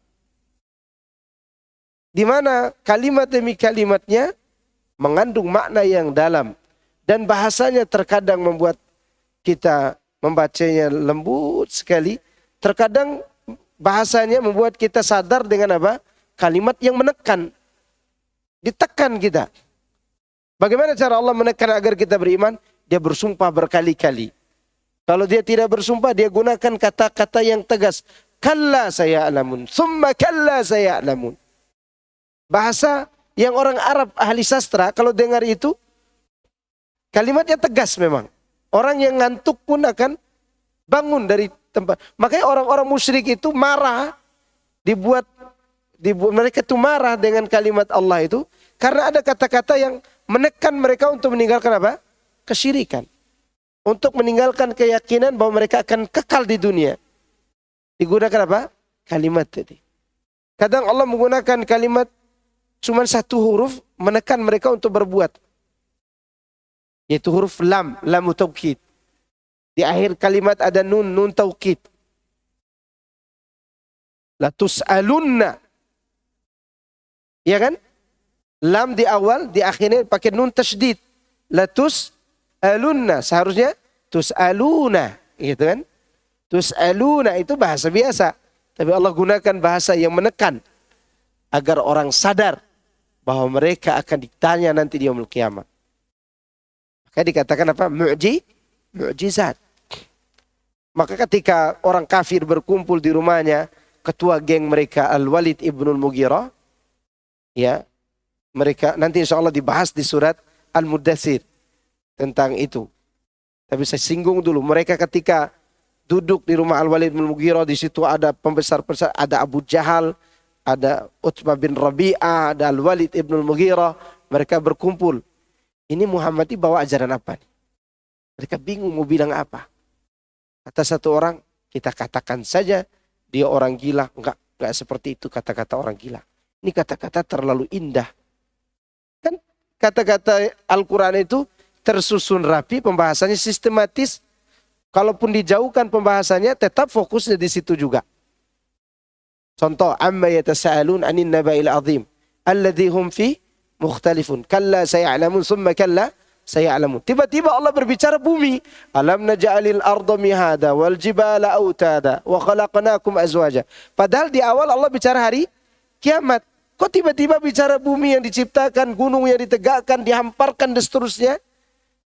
Di mana kalimat demi kalimatnya mengandung makna yang dalam. Dan bahasanya terkadang membuat kita membacanya lembut sekali. Terkadang bahasanya membuat kita sadar dengan apa? Kalimat yang menekan. Ditekan kita. Bagaimana cara Allah menekan agar kita beriman? Dia bersumpah berkali-kali. Kalau dia tidak bersumpah, dia gunakan kata-kata yang tegas. Kalla saya'lamun, summa kalla saya'lamun. Bahasa yang orang Arab ahli sastra, kalau dengar itu, kalimatnya tegas memang. Orang yang ngantuk pun akan bangun dari tempat. Makanya orang-orang musyrik itu marah, dibuat mereka itu marah dengan kalimat Allah itu, karena ada kata-kata yang menekan mereka untuk meninggalkan apa? Kesyirikan. Untuk meninggalkan keyakinan bahwa mereka akan kekal di dunia. Digunakan apa? Kalimat tadi. Kadang Allah menggunakan kalimat cuma 1 huruf menekan mereka untuk berbuat. Yaitu huruf lam, lam taukid. Di akhir kalimat ada nun taukid. La tus'alunna. Ya kan? Lam di awal, di akhirnya pakai nun tasydid. La tus'alunna. Seharusnya tus'aluna. Gitu kan? Tus'aluna itu bahasa biasa. Tapi Allah gunakan bahasa yang menekan. Agar orang sadar bahwa mereka akan ditanya nanti di yaumul qiyamah. Maka dikatakan apa? Mu'jizat. Maka ketika orang kafir berkumpul di rumahnya, ketua geng mereka Al-Walid ibnul Mughirah, ya, mereka nanti insya Allah dibahas di surat Al-Muddatsir tentang itu. Tapi saya singgung dulu, mereka ketika duduk di rumah Al-Walid bin Mughirah, di situ ada pembesar-pembesar, ada Abu Jahal, ada Utbah bin Rabi'ah, ada Al-Walid ibn Mughirah. Mereka berkumpul. Ini Muhammad ini bawa ajaran apa nih? Mereka bingung mau bilang apa. Kata satu orang, kita katakan saja dia orang gila. Enggak seperti itu kata-kata orang gila. Ini kata-kata terlalu indah. Kan kata-kata Al-Quran itu tersusun rapi, pembahasannya sistematis. Kalaupun dijauhkan pembahasannya, tetap fokusnya di situ juga. Contoh, amma yatasa'alun 'anil naba'il 'azim alladzi hum fi mukhtalifun. Kalla saya'lamun summa kalla saya'lamun. Tiba-tiba Allah berbicara bumi. Alam naj'alil arda mihada wal jibala autada wa khalaqnakum azwaja. Padahal di awal Allah bicara hari kiamat. Kok tiba-tiba bicara bumi yang diciptakan, gunung yang ditegakkan, dihamparkan dan seterusnya?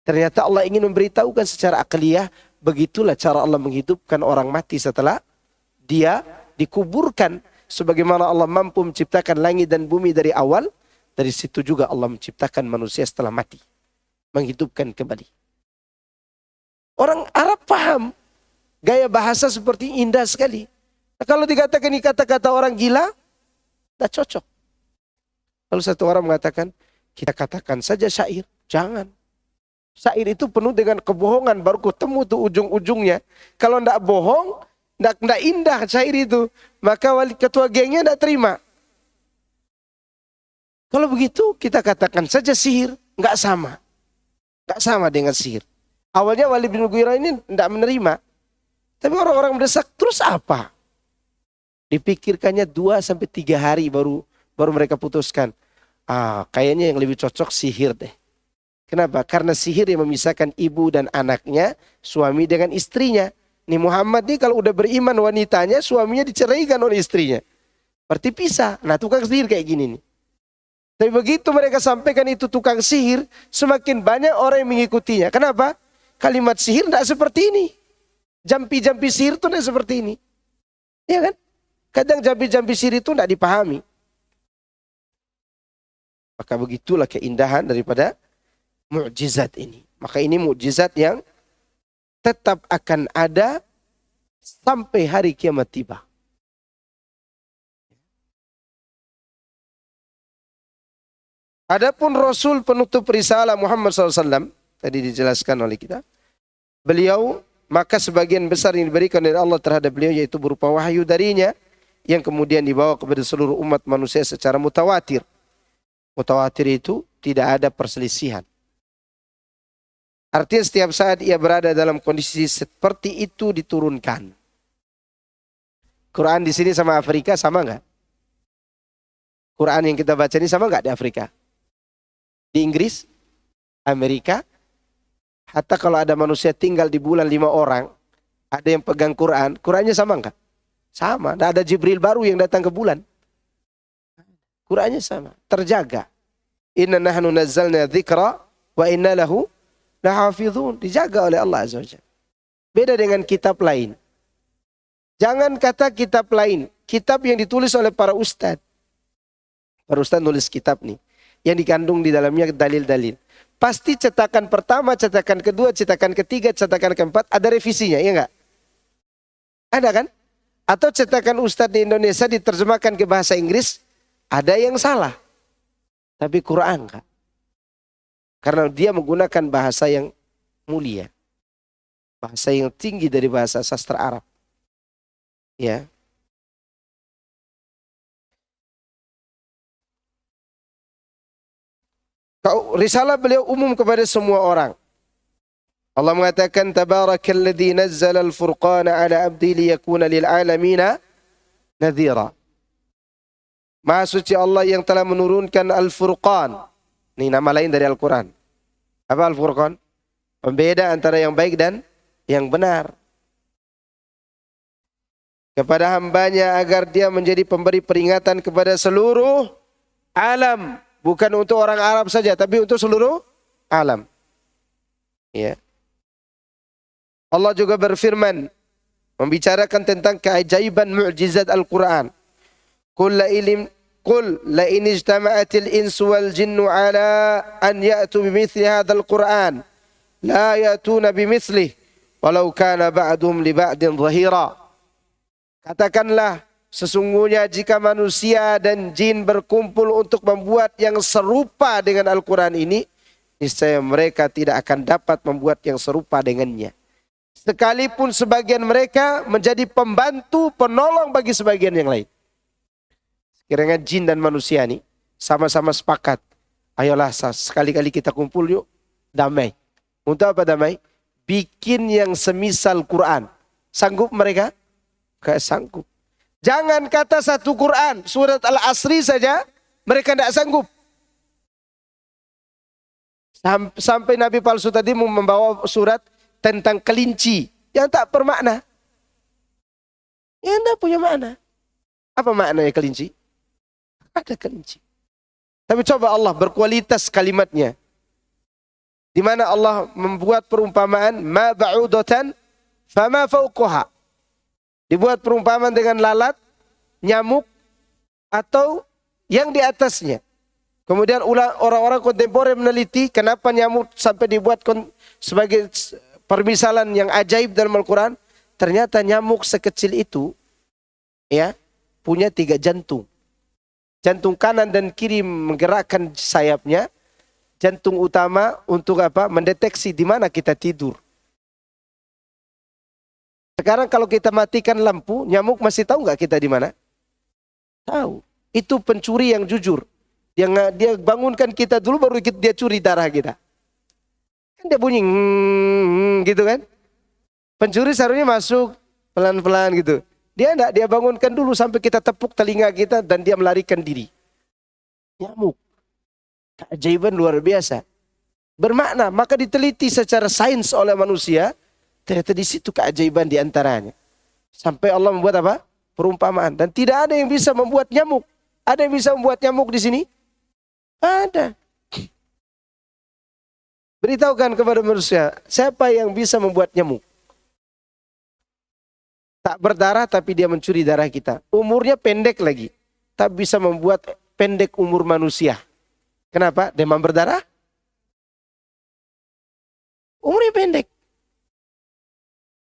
Ternyata Allah ingin memberitahukan secara akliyah, begitulah cara Allah menghidupkan orang mati setelah dia dikuburkan. Sebagaimana Allah mampu menciptakan langit dan bumi dari awal, dari situ juga Allah menciptakan manusia setelah mati. Menghidupkan kembali. Orang Arab paham. Gaya bahasa seperti indah sekali. Nah, kalau dikatakan ini kata-kata orang gila, tidak cocok. Lalu satu orang mengatakan, kita katakan saja syair. Jangan. Syair itu penuh dengan kebohongan, baru ketemu tuh ujung-ujungnya. Kalau tidak bohong, tidak indah syair itu. Maka wali ketua gengnya tidak terima. Kalau begitu kita katakan saja sihir, nggak sama. Nggak sama dengan sihir. Awalnya Walid bin Mughirah ini tidak menerima. Tapi orang-orang mendesak, terus apa? Dipikirkannya 2-3 hari baru mereka putuskan. Kayaknya yang lebih cocok sihir deh. Kenapa? Karena sihir yang memisahkan ibu dan anaknya, suami dengan istrinya. Nih Muhammad nih kalau udah beriman wanitanya, suaminya diceraikan oleh istrinya. Berarti pisah. Nah tukang sihir kayak gini nih. Tapi begitu mereka sampaikan itu tukang sihir, semakin banyak orang yang mengikutinya. Kenapa? Kalimat sihir tidak seperti ini. Jampi-jampi sihir itu tidak seperti ini. Ya kan? Kadang jampi-jampi sihir itu tidak dipahami. Maka begitulah keindahan daripada mukjizat ini. Maka ini mukjizat yang tetap akan ada sampai hari kiamat tiba. Adapun Rasul penutup risalah Muhammad SAW, tadi dijelaskan oleh kita, beliau, maka sebagian besar yang diberikan dari Allah terhadap beliau yaitu berupa wahyu darinya, yang kemudian dibawa kepada seluruh umat manusia secara mutawatir. Mutawatir itu tidak ada perselisihan. Artinya setiap saat ia berada dalam kondisi seperti itu diturunkan. Quran di sini sama Afrika sama nggak? Quran yang kita baca ini sama nggak di Afrika? Di Inggris, Amerika, hatta kalau ada manusia tinggal di bulan 5 orang, ada yang pegang Quran, Qurannya sama nggak? Sama. Tidak ada Jibril baru yang datang ke bulan. Qurannya sama, terjaga. Inna nahnu nazzalna dzikra wa inna lahu lahafizun. Dijaga oleh Allah Azza wa Jalla. Beda dengan kitab lain. Jangan kata kitab lain, kitab yang ditulis oleh para ustadz. Para ustadz nulis kitab nih, yang dikandung di dalamnya dalil-dalil. Pasti cetakan pertama, cetakan kedua, cetakan ketiga, cetakan keempat ada revisinya, ya enggak? Ada kan? Atau cetakan ustadz di Indonesia diterjemahkan ke bahasa Inggris, ada yang salah. Tapi Quran enggak. Karena dia menggunakan bahasa yang mulia. Bahasa yang tinggi dari bahasa sastra Arab. Ya. Risalah beliau umum kepada semua orang. Allah mengatakan tabarakalladzi nazzala al-furqana ala abdi liyakuna lil alamina nadhira. Maha suci Allah yang telah menurunkan Al-Furqan. Ini nama lain dari Al-Quran. Apa Al-Furqan? Pembeda antara yang baik dan yang benar. Kepada hambanya agar dia menjadi pemberi peringatan kepada seluruh alam. Bukan untuk orang Arab saja, tapi untuk seluruh alam. Ya. Allah juga berfirman, membicarakan tentang keajaiban mukjizat Al-Quran. Qul la in ijtama'atil insu wal jinnu ala an ya'tu bimithli hadzal Qur'an la ya'tuna bimithlihi walau kana ba'duhum li ba'din dhahira. Katakanlah, sesungguhnya jika manusia dan jin berkumpul untuk membuat yang serupa dengan Al-Quran ini, niscaya mereka tidak akan dapat membuat yang serupa dengannya. Sekalipun sebagian mereka menjadi pembantu, penolong bagi sebagian yang lain. Kiranya jin dan manusia ini sama-sama sepakat. Ayolah sekali-kali kita kumpul yuk, damai. Untuk apa damai? Bikin yang semisal Quran. Sanggup mereka? Gak sanggup. Jangan kata satu Quran, surat Al-Asri saja, mereka tidak sanggup. Sampai Nabi palsu tadi membawa surat tentang kelinci yang tak bermakna. Yang tidak punya makna. Apa maknanya kelinci? Ada kelinci. Tapi coba Allah berkualitas kalimatnya. Di mana Allah membuat perumpamaan ma ba'udatan fama fauquha. Dibuat perumpamaan dengan lalat, nyamuk, atau yang di atasnya. Kemudian orang-orang kontemporer meneliti kenapa nyamuk sampai dibuat sebagai permisalan yang ajaib dalam Al-Quran. Ternyata nyamuk sekecil itu ya, punya 3 jantung. Jantung kanan dan kiri menggerakkan sayapnya. Jantung utama untuk apa? Mendeteksi di mana kita tidur. Sekarang kalau kita matikan lampu, nyamuk masih tahu nggak kita di mana? Tahu. Itu pencuri yang jujur. Yang dia bangunkan kita dulu baru dia curi darah kita. Kan dia bunyi gitu kan? Pencuri seharusnya masuk pelan-pelan gitu. Dia enggak, dia bangunkan dulu sampai kita tepuk telinga kita dan dia melarikan diri. Nyamuk. Keajaiban luar biasa. Bermakna, maka diteliti secara sains oleh manusia, ternyata di situ keajaiban di antaranya. Sampai Allah membuat apa? Perumpamaan. Dan tidak ada yang bisa membuat nyamuk. Ada yang bisa membuat nyamuk di sini? Ada. Beritahukan kepada manusia, siapa yang bisa membuat nyamuk? Tak berdarah tapi dia mencuri darah kita. Umurnya pendek lagi. Tak bisa membuat pendek umur manusia. Kenapa? Demam berdarah? Umurnya pendek.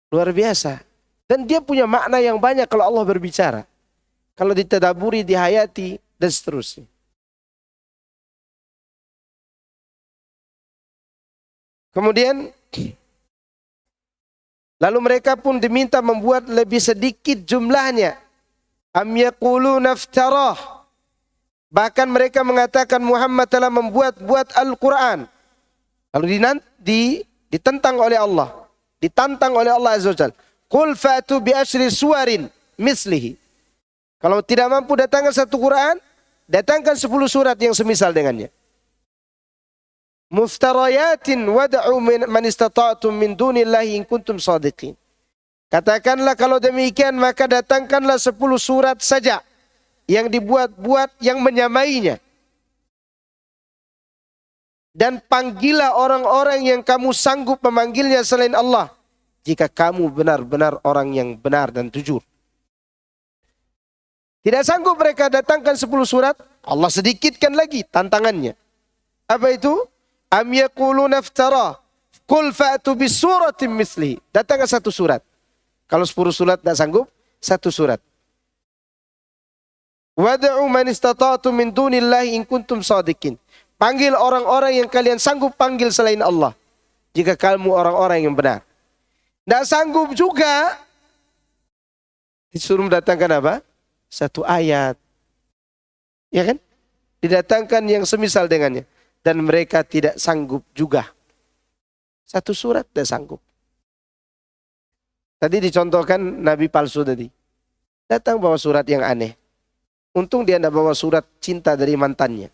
Luar biasa. Dan dia punya makna yang banyak kalau Allah berbicara. Kalau ditadaburi, dihayati, dan seterusnya. Kemudian lalu mereka pun diminta membuat lebih sedikit jumlahnya. Am yaquluna iftarah. Bahkan mereka mengatakan Muhammad telah membuat Al-Quran. Lalu ditentang oleh Allah. Ditantang oleh Allah Azza wa Jalla. Qul fa'tu bi asyri suwarin mislihi. Kalau tidak mampu datangkan satu Quran, datangkan 10 surat yang semisal dengannya. Muftarayatin wad'u man istata'tum min dunillahi in kuntum shadiqin. Katakanlah kalau demikian maka datangkanlah 10 surat saja yang dibuat-buat yang menyamainya. Dan panggillah orang-orang yang kamu sanggup memanggilnya selain Allah jika kamu benar-benar orang yang benar dan jujur. Tidak sanggup mereka datangkan 10 surat, Allah sedikitkan lagi tantangannya. Apa itu? Am yaquluna iftara. Qul fa'tu bisuratin mislihi. Datangkan 1 surat. Kalau 10 surat tidak sanggup, 1 surat. Wad'u man istata'tum min dunillahi in kuntum shadiqin. Panggil orang-orang yang kalian sanggup panggil selain Allah. Jika kamu orang-orang yang benar. Tidak sanggup juga. Disuruh mendatangkan apa? 1 ayat. Ya kan? Didatangkan yang semisal dengannya. Dan mereka tidak sanggup juga. 1 surat tidak sanggup. Tadi dicontohkan Nabi palsu tadi. Datang bawa surat yang aneh. Untung dia tidak bawa surat cinta dari mantannya.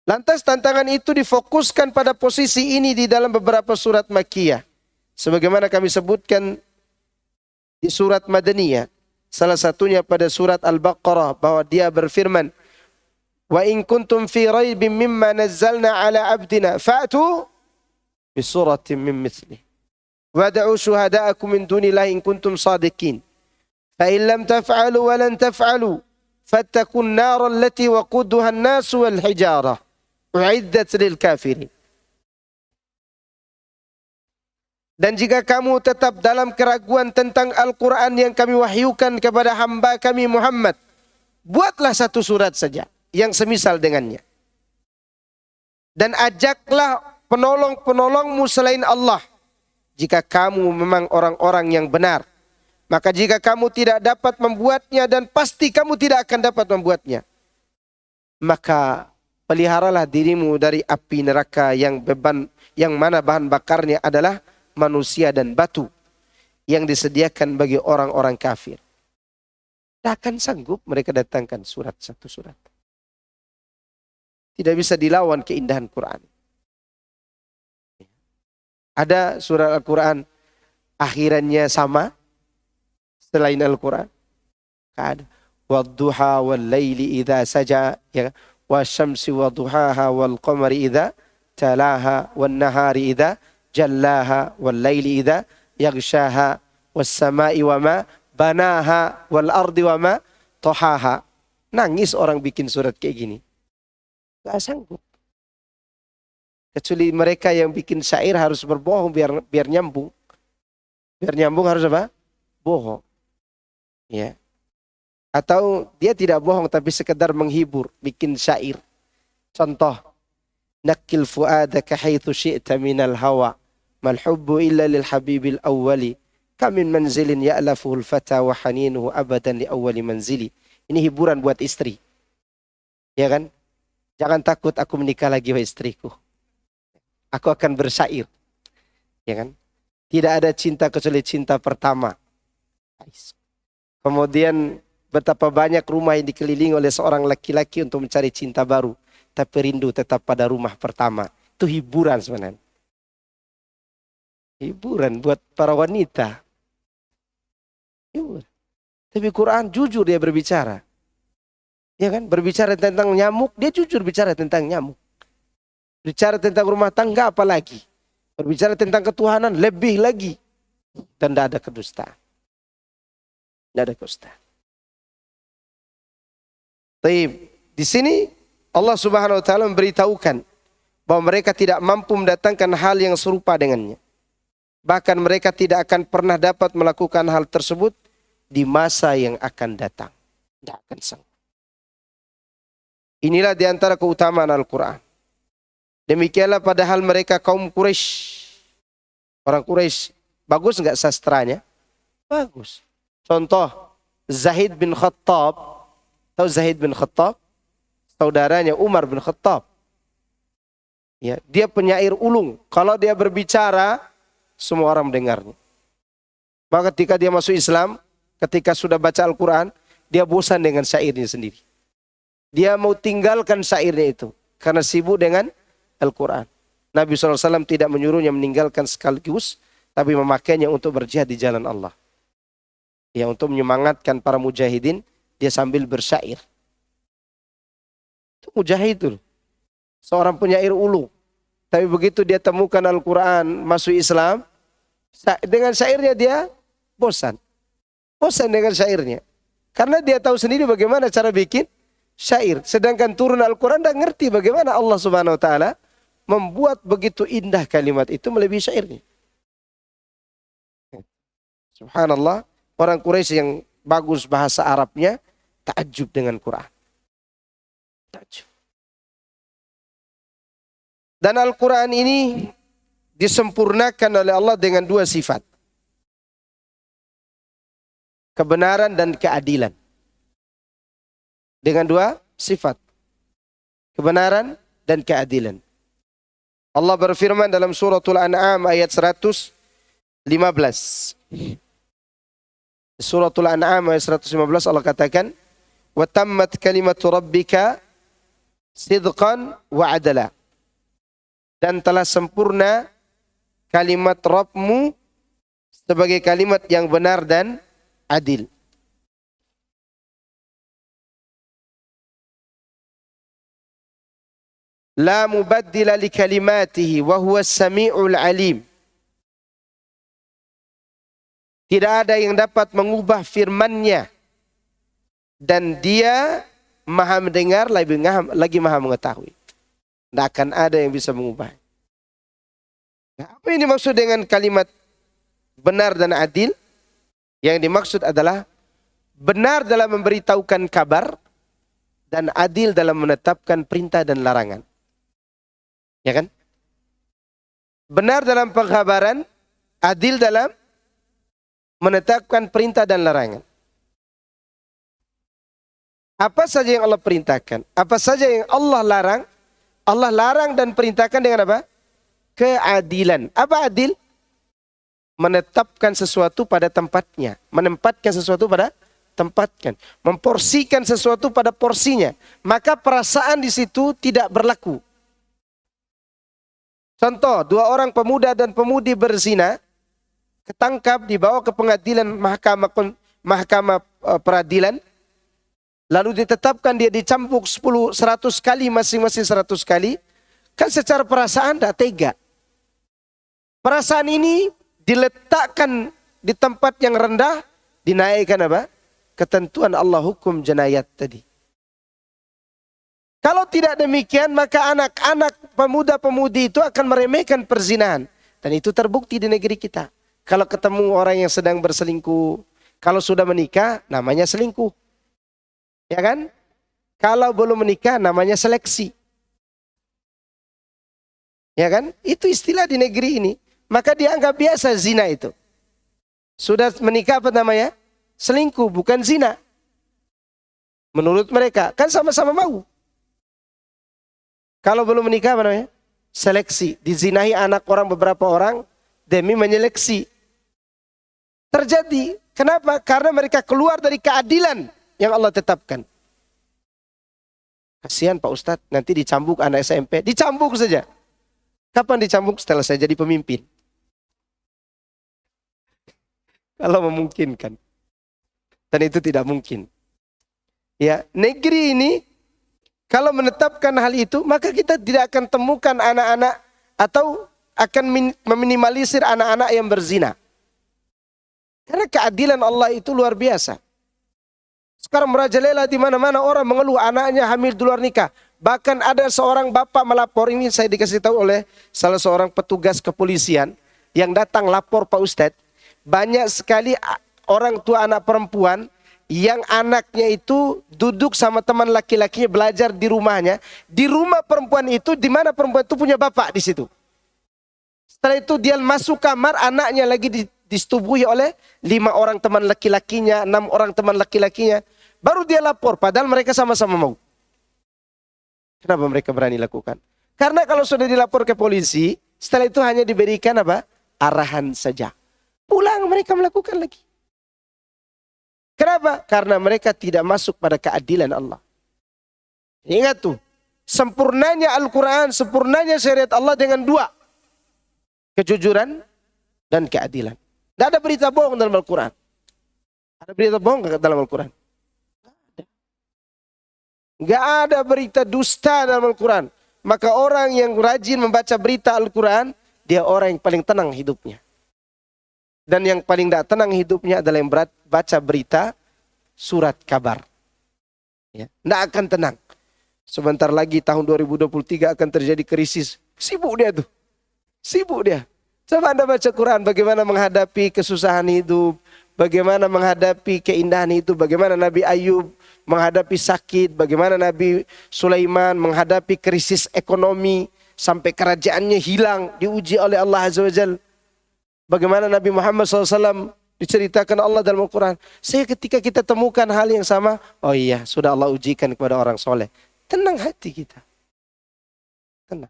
Lantas tantangan itu difokuskan pada posisi ini di dalam beberapa surat Makkiyah. Sebagaimana kami sebutkan di surat Madaniyah. Salah satunya pada surat Al-Baqarah bahwa dia berfirman, "Wa in kuntum fi raibin mimma nazzalna ala abdina fa'tu bi suratin min mithlihi. Wad'u syuhada'akum min dunillahi in kuntum shadiqin. Fa in lam taf'alu wa lan taf'alu fattaqun nar allati waquduha an-nas wal hijarah. U'iddat lil kafirin." Dan jika kamu tetap dalam keraguan tentang Al-Quran yang kami wahyukan kepada hamba kami Muhammad, buatlah 1 surat saja yang semisal dengannya. Dan ajaklah penolong-penolongmu selain Allah, jika kamu memang orang-orang yang benar. Maka jika kamu tidak dapat membuatnya, dan pasti kamu tidak akan dapat membuatnya, maka peliharalah dirimu dari api neraka yang mana bahan bakarnya adalah manusia dan batu yang disediakan bagi orang-orang kafir. Takkan sanggup mereka datangkan 1 surat. Tidak bisa dilawan keindahan Quran. Ada surat Al-Quran akhirannya sama selain Al-Quran? Tidak ada. Wadduha wal laili idha saja, ya, wasyamsi wadduhaha wal qamari idha talaha wan nahari idha jallaha wal laili idza yaghshaha was samai wama banaha wal ardi wama tahaha. Nangis orang bikin surat kayak gini. Gak sanggup. Kecuali mereka yang bikin syair harus berbohong biar nyambung. Biar nyambung harus apa? Bohong. Ya. Atau dia tidak bohong tapi sekedar menghibur, bikin syair. Contoh, nakil fuadaka haitsu syi'ta minal hawa, mal hubbu illa lil habibil awwali, kamin manzilin ya'lafuhul fata wa haninuhu abadan li awwali manzili. Ini hiburan buat istri. Ya kan? Jangan takut aku menikah lagi wahai istriku. Aku akan bersyair. Ya kan? Tidak ada cinta kecuali cinta pertama. Kemudian betapa banyak rumah yang dikelilingi oleh seorang laki-laki untuk mencari cinta baru. Tapi rindu tetap pada rumah pertama. Itu hiburan sebenarnya. Hiburan buat para wanita. Hiburan. Tapi Quran jujur dia berbicara. Ya kan? Berbicara tentang nyamuk, dia jujur bicara tentang nyamuk. Bicara tentang rumah tangga apalagi. Berbicara tentang ketuhanan lebih lagi. Dan tidak ada kedustaan. Tidak ada kedustaan. Tapi di sini Allah Subhanahu wa taala memberitahukan bahwa mereka tidak mampu mendatangkan hal yang serupa dengannya. Bahkan mereka tidak akan pernah dapat melakukan hal tersebut di masa yang akan datang. Tidak akan sanggup. Inilah di antara keutamaan Al-Quran. Demikianlah padahal mereka kaum Quraisy. Orang Quraisy bagus enggak sastranya? Bagus. Contoh Zaid bin Khattab. Tahu Zaid bin Khattab? Saudaranya Umar bin Khattab. Ya, dia penyair ulung. Kalau dia berbicara, semua orang mendengarnya. Maka ketika dia masuk Islam, ketika sudah baca Al-Quran, dia bosan dengan syairnya sendiri. Dia mau tinggalkan syairnya itu. Karena sibuk dengan Al-Quran. Nabi SAW tidak menyuruhnya meninggalkan sekaligus, tapi memakainya untuk berjihad di jalan Allah. Ya, untuk menyemangatkan para mujahidin, dia sambil bersyair. Itu mujahid itu. Seorang penyair ulu. Tapi begitu dia temukan Al-Quran, masuk Islam, dengan syairnya dia bosan. Bosan dengan syairnya. Karena dia tahu sendiri bagaimana cara bikin syair. Sedangkan turun Al-Quran dan ngerti bagaimana Allah Subhanahu wa taala membuat begitu indah kalimat itu melebihi syairnya. Subhanallah, orang Quraisy yang bagus bahasa Arabnya takjub dengan Quran. Takjub. Dan Al-Quran ini disempurnakan oleh Allah dengan dua sifat. Kebenaran dan keadilan. Dengan dua sifat. Kebenaran dan keadilan. Allah berfirman dalam suratul An'am ayat 115. Suratul An'am ayat 115 Allah katakan, "Wa tammat kalimatu rabbika sidqan wa adala." Dan telah sempurna kalimat Rabbmu sebagai kalimat yang benar dan adil. La mubaddila li kalimatihi wa huwa as-sami'ul alim. Tidak ada yang dapat mengubah firman-Nya. Dan Dia Maha mendengar lagi Maha mengetahui. Tidak akan ada yang bisa mengubah. Nah, apa yang dimaksud dengan kalimat benar dan adil? Yang dimaksud adalah benar dalam memberitahukan kabar dan adil dalam menetapkan perintah dan larangan. Ya kan? Benar dalam pengkabaran, adil dalam menetapkan perintah dan larangan. Apa saja yang Allah perintahkan, apa saja yang Allah larang dan perintahkan dengan apa? Keadilan. Apa adil? Menetapkan sesuatu pada tempatnya, menempatkan sesuatu pada tempatnya, memporsikan sesuatu pada porsinya. Maka perasaan di situ tidak berlaku. Contoh, dua orang pemuda dan pemudi berzina, ketangkap, dibawa ke pengadilan mahkamah peradilan, lalu ditetapkan dia dicambuk 100 kali, masing-masing 100 kali, kan secara perasaan tidak tega. Perasaan ini diletakkan di tempat yang rendah, dinaikkan apa? Ketentuan Allah hukum jenayat tadi. Kalau tidak demikian, maka anak-anak pemuda-pemudi itu akan meremehkan perzinahan. Dan itu terbukti di negeri kita. Kalau ketemu orang yang sedang berselingkuh, kalau sudah menikah namanya selingkuh. Ya kan? Kalau belum menikah namanya seleksi. Ya kan? Itu istilah di negeri ini. Maka dianggap biasa zina itu. Sudah menikah apa namanya? Selingkuh, bukan zina. Menurut mereka, kan sama-sama mau. Kalau belum menikah apa namanya? Seleksi. Dizinahi anak orang beberapa orang demi menyeleksi. Terjadi. Kenapa? Karena mereka keluar dari keadilan yang Allah tetapkan. Kasihan Pak Ustadz, nanti dicambuk anak SMP. Dicambuk saja. Kapan dicambuk? Setelah saya jadi pemimpin. Kalau memungkinkan. Dan itu tidak mungkin. Ya, negeri ini kalau menetapkan hal itu, maka kita tidak akan temukan anak-anak atau akan meminimalisir anak-anak yang berzina. Karena keadilan Allah itu luar biasa. Sekarang merajalela di mana-mana orang mengeluh anaknya hamil di luar nikah. Bahkan ada seorang bapak melapor, ini saya dikasih tahu oleh salah seorang petugas kepolisian yang datang lapor Pak Ustadz. Banyak sekali orang tua anak perempuan yang anaknya itu duduk sama teman laki-lakinya belajar di rumahnya. Di rumah perempuan itu, di mana perempuan itu punya bapak di situ. Setelah itu dia masuk kamar, anaknya lagi disetubuhi oleh 5 orang teman laki-lakinya, 6 orang teman laki-lakinya. Baru dia lapor, padahal mereka sama-sama mau. Kenapa mereka berani lakukan? Karena kalau sudah dilapor ke polisi, setelah itu hanya diberikan apa? Arahan saja. Pulang mereka melakukan lagi. Kenapa? Karena mereka tidak masuk pada keadilan Allah. Ingat tuh, sempurnanya Al-Quran, sempurnanya syariat Allah dengan 2. Kejujuran dan keadilan. Tidak ada berita bohong dalam Al-Quran. Ada berita bohong dalam Al-Quran? Tidak ada berita dusta dalam Al-Quran. Maka orang yang rajin membaca berita Al-Quran, dia orang yang paling tenang hidupnya. Dan yang paling tidak tenang hidupnya adalah yang baca berita surat kabar. Ya, tidak akan tenang. Sebentar lagi tahun 2023 akan terjadi krisis. Sibuk dia tuh. Sibuk dia. Coba Anda baca Quran, bagaimana menghadapi kesusahan hidup, bagaimana menghadapi keindahan itu, bagaimana Nabi Ayub menghadapi sakit, bagaimana Nabi Sulaiman menghadapi krisis ekonomi, sampai kerajaannya hilang, diuji oleh Allah Azza wa Jalla. Bagaimana Nabi Muhammad SAW diceritakan Allah dalam Al-Quran. Ketika kita temukan hal yang sama, oh iya, sudah Allah ujikan kepada orang soleh. Tenang hati kita. Tenang.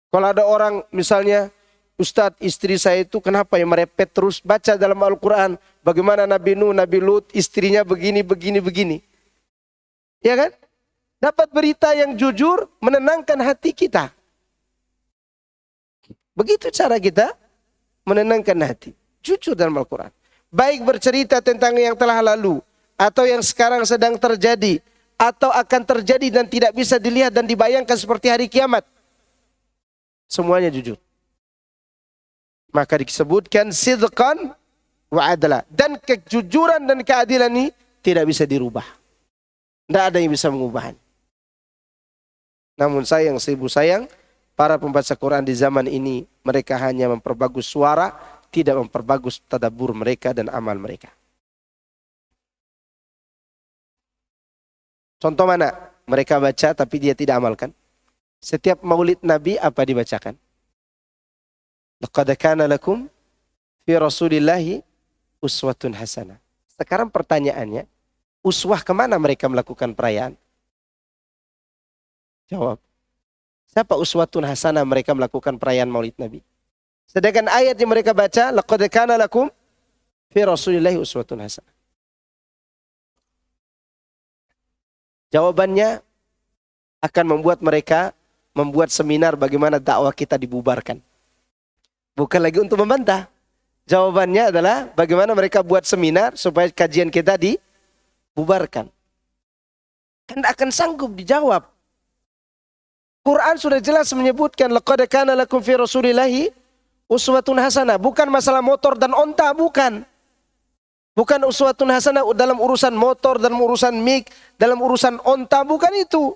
Kalau ada orang misalnya, Ustadz, istri saya itu kenapa ya merepet terus? Baca dalam Al-Quran bagaimana Nabi Nuh, Nabi Lut, istrinya begini, begini, begini. Ya kan? Dapat berita yang jujur, menenangkan hati kita. Begitu cara kita menenangkan hati. Jujur dalam Al-Quran. Baik bercerita tentang yang telah lalu, atau yang sekarang sedang terjadi, atau akan terjadi dan tidak bisa dilihat dan dibayangkan seperti hari kiamat. Semuanya jujur. Maka disebutkan sidqan wa adla. Dan kejujuran dan keadilan ini tidak bisa dirubah. Tidak ada yang bisa mengubahnya. Namun sayang, seribu sayang, para pembaca Quran di zaman ini, mereka hanya memperbagus suara, tidak memperbagus tadabbur mereka dan amal mereka. Contoh mana? Mereka baca tapi dia tidak amalkan. Setiap maulid Nabi apa dibacakan? Laqad kana lakum fi Rasulillahi uswatun hasanah. Sekarang pertanyaannya, uswah kemana mereka melakukan perayaan? Jawab. Siapa uswatun hasanah mereka melakukan perayaan maulid Nabi? Sedangkan ayat yang mereka baca, laqad kana lakum fi Rasulillahi uswatun hasanah. Jawabannya akan membuat mereka membuat seminar bagaimana dakwah kita dibubarkan. Bukan lagi untuk membantah. Jawabannya adalah bagaimana mereka buat seminar supaya kajian kita dibubarkan. Kan akan sanggup dijawab. Quran sudah jelas menyebutkan laqad kana lakum fi Rasulillahi uswatun hasanah. Bukan masalah motor dan onta, bukan. Bukan uswatun hasanah dalam urusan motor, dalam urusan mik, dalam urusan onta, bukan itu.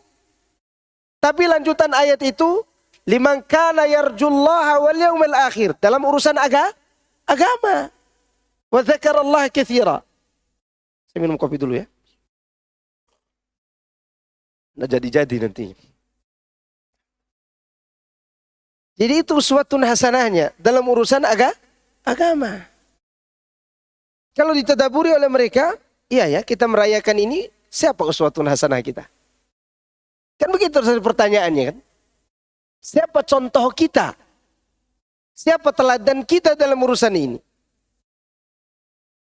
Tapi lanjutan ayat itu, liman kana yarjullaha wal yaumil akhir. Dalam urusan agama, agama. Wa dzakarallaha katsira. Saya minum kopi dulu ya. Nggak jadi-jadi nanti. Jadi itu uswatun hasanahnya dalam urusan agama. Kalau ditadaburi oleh mereka, iya ya, kita merayakan ini, siapa uswatun hasanah kita? Kan begitu pertanyaannya kan? Siapa contoh kita? Siapa teladan kita dalam urusan ini?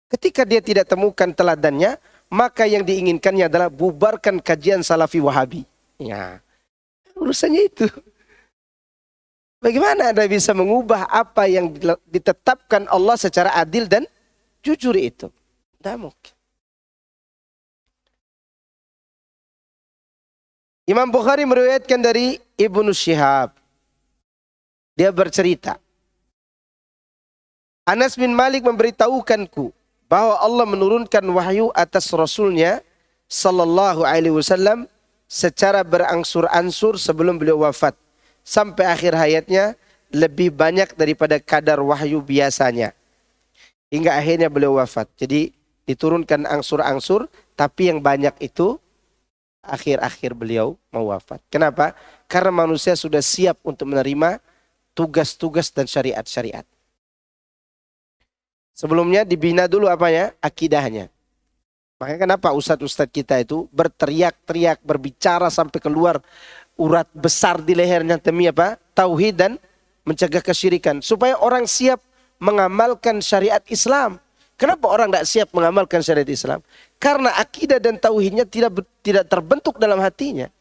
Ketika dia tidak temukan teladannya, maka yang diinginkannya adalah bubarkan kajian Salafi Wahabi. Ya, urusannya itu. Bagaimana Anda bisa mengubah apa yang ditetapkan Allah secara adil dan jujur itu? Tidak mungkin. Imam Bukhari meriwayatkan dari Ibnu Syihab. Dia bercerita, Anas bin Malik memberitahukanku bahwa Allah menurunkan wahyu atas Rasulnya sallallahu alaihi wasallam secara berangsur-angsur sebelum beliau wafat. Sampai akhir hayatnya lebih banyak daripada kadar wahyu biasanya. Hingga akhirnya beliau wafat. Jadi diturunkan angsur-angsur, tapi yang banyak itu akhir-akhir beliau mau wafat. Kenapa? Karena manusia sudah siap untuk menerima tugas-tugas dan syariat-syariat. Sebelumnya dibina dulu apanya? Akidahnya. Makanya kenapa ustadz-ustadz kita itu berteriak-teriak, berbicara sampai keluar urat besar di lehernya demi apa? Tauhid dan mencegah kesyirikan. Supaya orang siap mengamalkan syariat Islam. Kenapa orang tidak siap mengamalkan syariat Islam? Karena akidah dan tauhidnya tidak terbentuk dalam hatinya.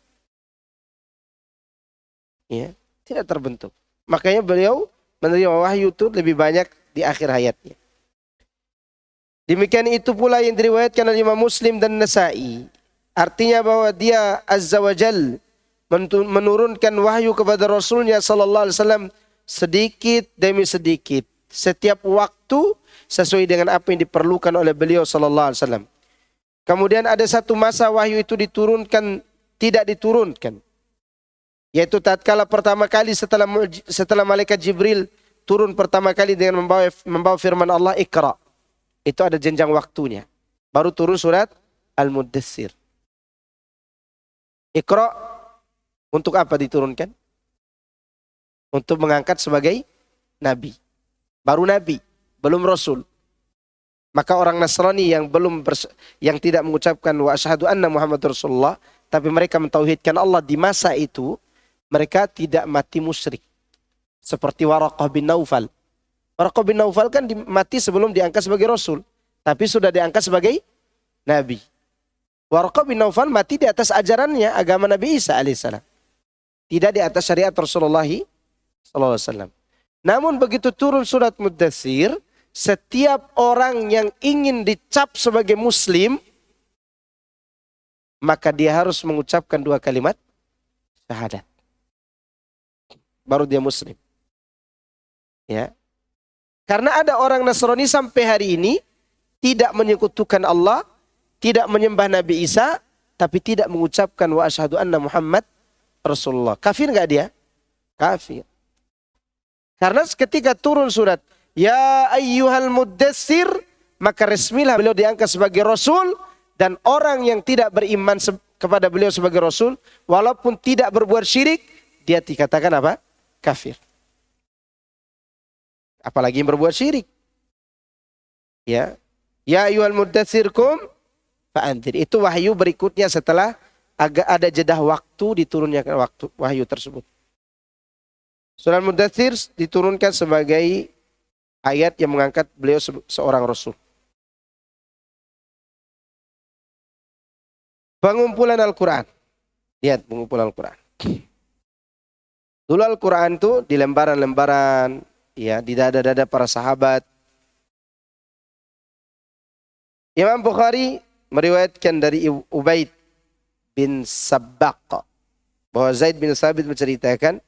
Ya, tidak terbentuk. Makanya beliau menerima wahyu itu lebih banyak di akhir hayatnya. Demikian itu pula yang diriwayatkan oleh Imam Muslim dan Nasa'i. Artinya bahwa dia Azza wa Jal menurunkan wahyu kepada Rasulnya sallallahu alaihi wasallam sedikit demi sedikit. Setiap waktu sesuai dengan apa yang diperlukan oleh beliau sallallahu alaihi wasallam. Kemudian ada satu masa wahyu itu diturunkan, tidak diturunkan. Yaitu tatkala pertama kali setelah malaikat Jibril turun pertama kali dengan membawa firman Allah Iqra. Itu ada jenjang waktunya. Baru turun surat Al-Muddatsir. Iqra untuk apa diturunkan? Untuk mengangkat sebagai nabi. Baru nabi, belum rasul. Maka orang Nasrani yang tidak mengucapkan wa asyhadu anna Muhammadur Rasulullah, tapi mereka mentauhidkan Allah di masa itu, mereka tidak mati musyrik. Seperti Waraqah bin Naufal. Waraqah bin Naufal kan mati sebelum diangkat sebagai rasul, tapi sudah diangkat sebagai nabi. Waraqah bin Naufal mati di atas ajarannya agama Nabi Isa alaihissalam. Tidak di atas syariat Rasulullah sallallahu alaihi wasallam. Namun begitu turun surat Muddatsir, setiap orang yang ingin dicap sebagai muslim, maka dia harus mengucapkan 2 kalimat syahadat. Baru dia muslim. Ya. Karena ada orang Nasrani sampai hari ini tidak menyekutukan Allah, tidak menyembah Nabi Isa, tapi tidak mengucapkan wa asyhadu anna Muhammad Rasulullah. Kafir enggak dia? Kafir. Karena ketika turun surat Ya ayyuhal muddatsir, maka resmilah beliau diangkat sebagai rasul, dan orang yang tidak beriman kepada beliau sebagai rasul, walaupun tidak berbuat syirik, dia dikatakan apa? Kafir. Apalagi yang berbuat syirik. Ya ayyuhal muddatsir kum fa'andzir. Itu wahyu berikutnya setelah agak ada jedah waktu diturunnya wahyu tersebut. Surah Muddatsir diturunkan sebagai ayat yang mengangkat beliau seorang rasul. Pengumpulan Al-Quran. Lihat pengumpulan Al-Quran. Dulu Al-Quran itu di lembaran-lembaran, ya, di dada-dada para sahabat. Imam Bukhari meriwayatkan dari Ubaid bin Sabbaq bahwa Zaid bin Sabit menceritakan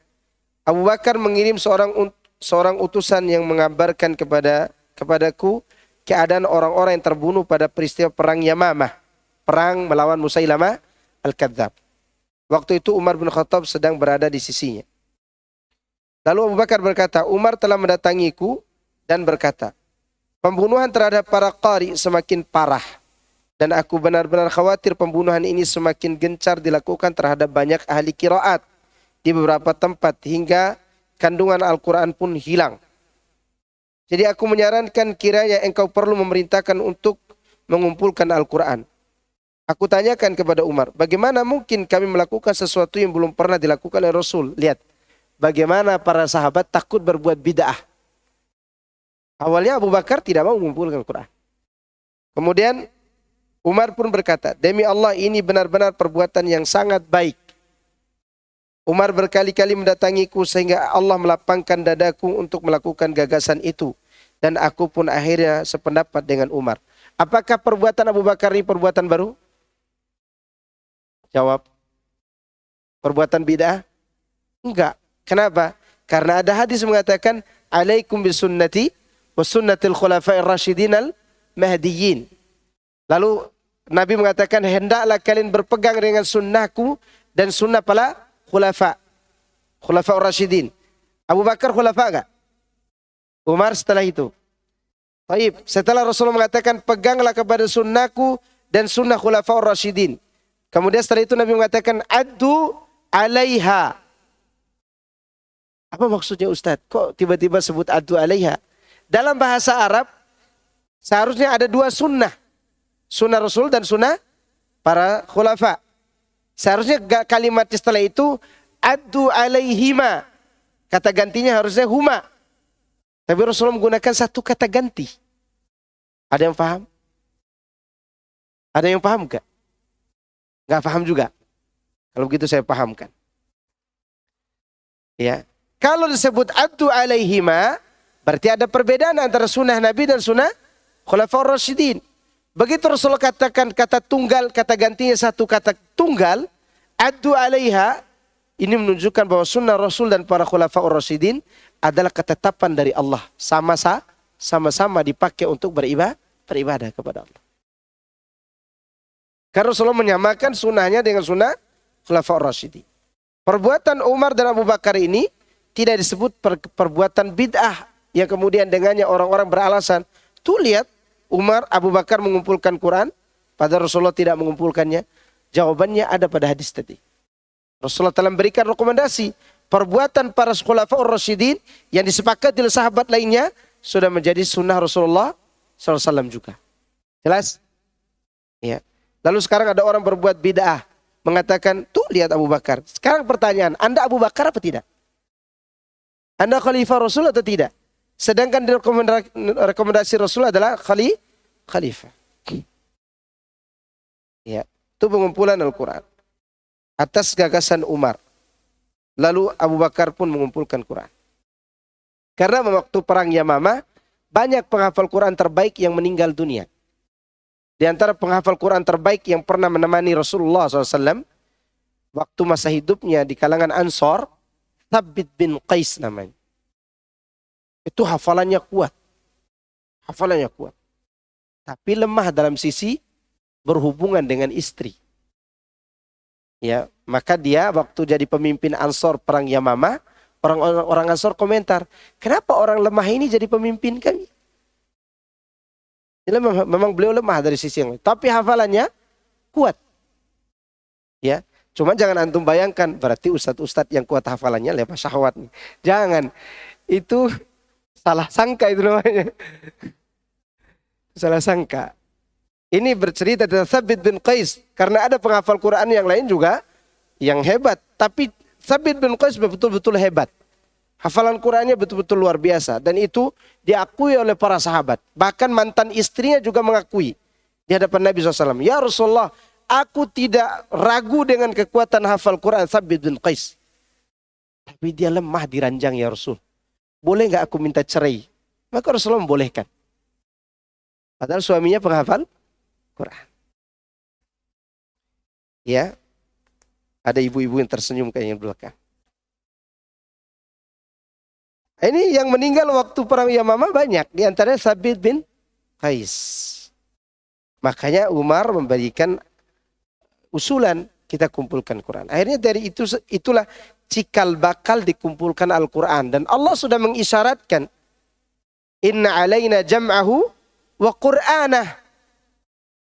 Abu Bakar mengirim seorang utusan yang mengabarkan kepadaku keadaan orang-orang yang terbunuh pada peristiwa perang Yamamah, perang melawan Musailamah Al-Kadzab. Waktu itu Umar bin Khattab sedang berada di sisinya. Lalu Abu Bakar berkata, Umar telah mendatangiku dan berkata, pembunuhan terhadap para qari semakin parah. Dan aku benar-benar khawatir pembunuhan ini semakin gencar dilakukan terhadap banyak ahli qiraat di beberapa tempat hingga kandungan Al-Quran pun hilang. Jadi aku menyarankan kiranya engkau perlu memerintahkan untuk mengumpulkan Al-Quran. Aku tanyakan kepada Umar, bagaimana mungkin kami melakukan sesuatu yang belum pernah dilakukan oleh Rasul? Lihat, bagaimana para sahabat takut berbuat bid'ah. Awalnya Abu Bakar tidak mau mengumpulkan Al-Quran. Kemudian Umar pun berkata, demi Allah ini benar-benar perbuatan yang sangat baik. Umar berkali-kali mendatangiku sehingga Allah melapangkan dadaku untuk melakukan gagasan itu. Dan aku pun akhirnya sependapat dengan Umar. Apakah perbuatan Abu Bakar ini perbuatan baru? Jawab. Perbuatan bid'ah? Enggak. Kenapa? Karena ada hadis mengatakan, alaikum bisunnati wa sunnatil khulafa'ir rasyidin al-mahdiyyin. Lalu Nabi mengatakan, hendaklah kalian berpegang dengan sunnahku dan sunnah para khulafa'ur rasyidin. Abu Bakar khulafa' enggak? Umar setelah itu. Baik, setelah Rasulullah mengatakan peganglah kepada sunnahku dan sunnah khulafa'ur rasyidin. Kemudian setelah itu Nabi mengatakan addu 'alaiha. Apa maksudnya Ustaz? Kok tiba-tiba sebut addu 'alaiha? Dalam bahasa Arab seharusnya ada dua sunnah. Sunnah Rasul dan sunnah para khulafa. Seharusnya kalimat setelah itu addu 'alaihima. Kata gantinya harusnya huma. Tapi Rasulullah menggunakan satu kata ganti. Ada yang paham? Ada yang paham enggak? Enggak paham juga. Kalau begitu saya pahamkan. Ya. Kalau disebut addu 'alaihima, berarti ada perbedaan antara sunnah Nabi dan sunnah khulafaur rasyidin. Begitu Rasulullah katakan kata tunggal, kata gantinya satu kata tunggal, addu 'alaiha, ini menunjukkan bahwa sunnah Rasul dan para khulafaur rasyidin adalah ketetapan dari Allah. Sama-sama dipakai untuk beribadah kepada Allah. Karena Rasulullah menyamakan sunnahnya dengan sunnah khulafaur rasyidin. Perbuatan Umar dan Abu Bakar ini tidak disebut perbuatan bid'ah yang kemudian dengannya orang-orang beralasan, tuh lihat Umar, Abu Bakar mengumpulkan Quran, padahal Rasulullah tidak mengumpulkannya. Jawabannya ada pada hadis tadi. Rasulullah telah memberikan rekomendasi. Perbuatan para khulafaur rasyidin yang disepakati oleh sahabat lainnya sudah menjadi sunnah Rasulullah SAW juga. Jelas? Ya. Lalu sekarang ada orang berbuat bid'ah, mengatakan, tuh lihat Abu Bakar. Sekarang pertanyaan, Anda Abu Bakar apa tidak? Anda khalifah Rasul atau tidak? Sedangkan rekomendasi Rasul adalah khalifah. Ya, itu pengumpulan Al-Quran atas gagasan Umar. Lalu Abu Bakar pun mengumpulkan Quran. Karena waktu perang Yamamah banyak penghafal Quran terbaik yang meninggal dunia. Di antara penghafal Quran terbaik yang pernah menemani Rasulullah SAW waktu masa hidupnya di kalangan Ansor, Thabit bin Qais namanya. Itu hafalannya kuat. Hafalannya kuat. Tapi lemah dalam sisi berhubungan dengan istri. Ya, maka dia waktu jadi pemimpin Ansor perang Yamamah, orang Ansor komentar, kenapa orang lemah ini jadi pemimpin kami? Memang beliau lemah dari sisi yang lain. Tapi hafalannya kuat. Ya, cuma jangan antum bayangkan, berarti ustadz-ustadz yang kuat hafalannya lepas syahwat. Jangan. Itu salah sangka itu namanya. Salah sangka. Ini bercerita tentang Thabit bin Qais. Karena ada penghafal Quran yang lain juga yang hebat. Tapi Thabit bin Qais betul-betul hebat. Hafalan Qurannya betul-betul luar biasa. Dan itu diakui oleh para sahabat. Bahkan mantan istrinya juga mengakui. Di hadapan Nabi SAW. Ya Rasulullah, aku tidak ragu dengan kekuatan hafal Quran Thabit bin Qais. Tapi dia lemah di ranjang ya Rasul. Boleh nggak aku minta cerai? Maka Rasulullah membolehkan. Padahal suaminya penghafal Quran. Ya, ada ibu-ibu yang tersenyum kayaknya di belakang. Ini yang meninggal waktu perang Yamamah banyak. Di antaranya Thabit bin Qais. Makanya Umar memberikan usulan kita kumpulkan Quran. Akhirnya dari itulah cikal bakal dikumpulkan Al-Quran. Dan Allah sudah mengisyaratkan. Inna alaina jam'ahu wa Qur'anah.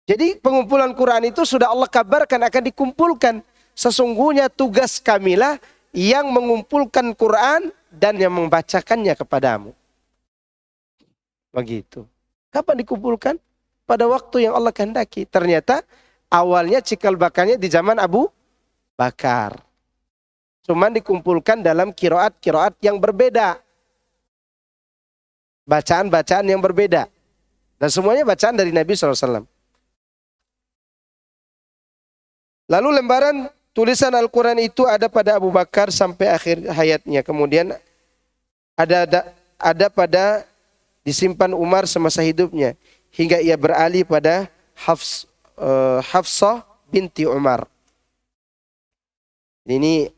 Jadi pengumpulan Quran itu sudah Allah kabarkan akan dikumpulkan. Sesungguhnya tugas kamilah yang mengumpulkan Quran dan yang membacakannya kepadamu. Begitu. Kapan dikumpulkan? Pada waktu yang Allah kehendaki. Ternyata awalnya cikal bakalnya di zaman Abu Bakar. Cuman dikumpulkan dalam kiroat yang berbeda. Bacaan-bacaan yang berbeda. Dan semuanya bacaan dari Nabi SAW. Lalu lembaran tulisan Al-Quran itu ada pada Abu Bakar sampai akhir hayatnya. Kemudian ada pada disimpan Umar semasa hidupnya. Hingga ia beralih pada Hafsah binti Umar. Ini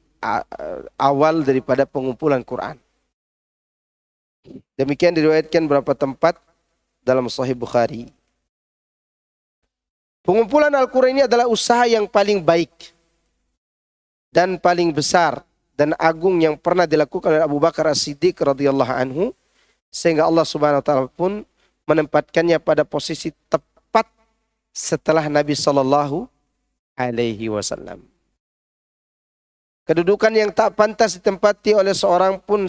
awal daripada pengumpulan Quran. Demikian diriwayatkan beberapa tempat dalam Sahih Bukhari. Pengumpulan Al-Quran ini adalah usaha yang paling baik dan paling besar dan agung yang pernah dilakukan oleh Abu Bakar As-Siddiq radhiyallahu anhu, sehingga Allah Subhanahu wa taala pun menempatkannya pada posisi tepat setelah Nabi sallallahu alaihi wasallam. Kedudukan yang tak pantas ditempati oleh seorang pun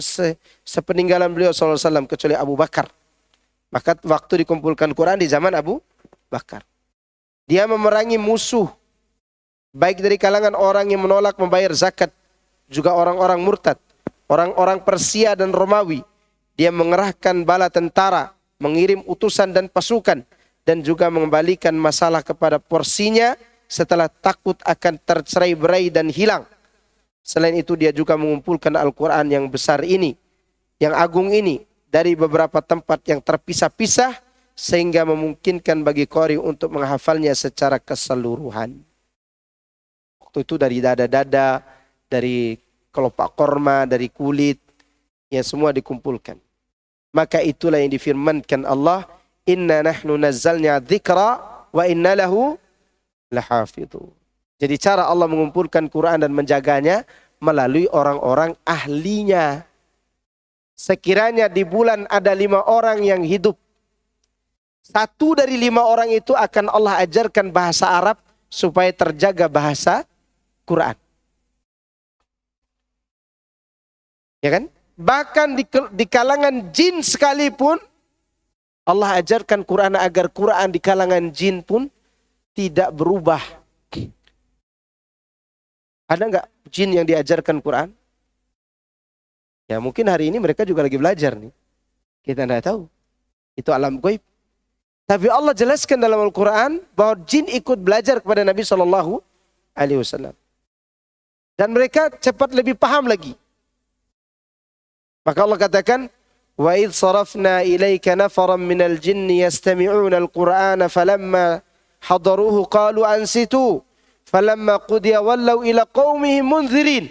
sepeninggalan beliau sallallahu alaihi wasallam kecuali Abu Bakar. Maka waktu dikumpulkan Quran di zaman Abu Bakar, dia memerangi musuh, baik dari kalangan orang yang menolak membayar zakat, juga orang-orang murtad, orang-orang Persia dan Romawi. Dia mengerahkan bala tentara, mengirim utusan dan pasukan, dan juga mengembalikan masalah kepada porsinya setelah takut akan tercerai-berai dan hilang. Selain itu dia juga mengumpulkan Al-Quran yang besar ini, yang agung ini, dari beberapa tempat yang terpisah-pisah, sehingga memungkinkan bagi qari untuk menghafalnya secara keseluruhan. Waktu itu dari dada-dada, dari kelopak korma, dari kulit, ya semua dikumpulkan. Maka itulah yang difirmankan Allah, inna nahnu nazzalna dzikra wa inna lahu lahafidhu. Jadi cara Allah mengumpulkan Quran dan menjaganya melalui orang-orang ahlinya. Sekiranya di bulan ada 5 orang yang hidup, 1 dari 5 orang itu akan Allah ajarkan bahasa Arab supaya terjaga bahasa Quran. Ya kan? Bahkan di kalangan jin sekalipun Allah ajarkan Quran agar Quran di kalangan jin pun tidak berubah. Ada enggak jin yang diajarkan Quran? Ya mungkin hari ini mereka juga lagi belajar nih. Kita tidak tahu. Itu alam gaib. Tapi Allah jelaskan dalam Al-Quran bahwa jin ikut belajar kepada Nabi SAW. Dan mereka cepat lebih paham lagi. Maka Allah katakan, wa idh sarafna ilaika nafaran minal jinni yastami'una al-Qur'ana falamma hadaruhu qalu ansitu falamma qudiya wallaw ila qaumihim munzirin.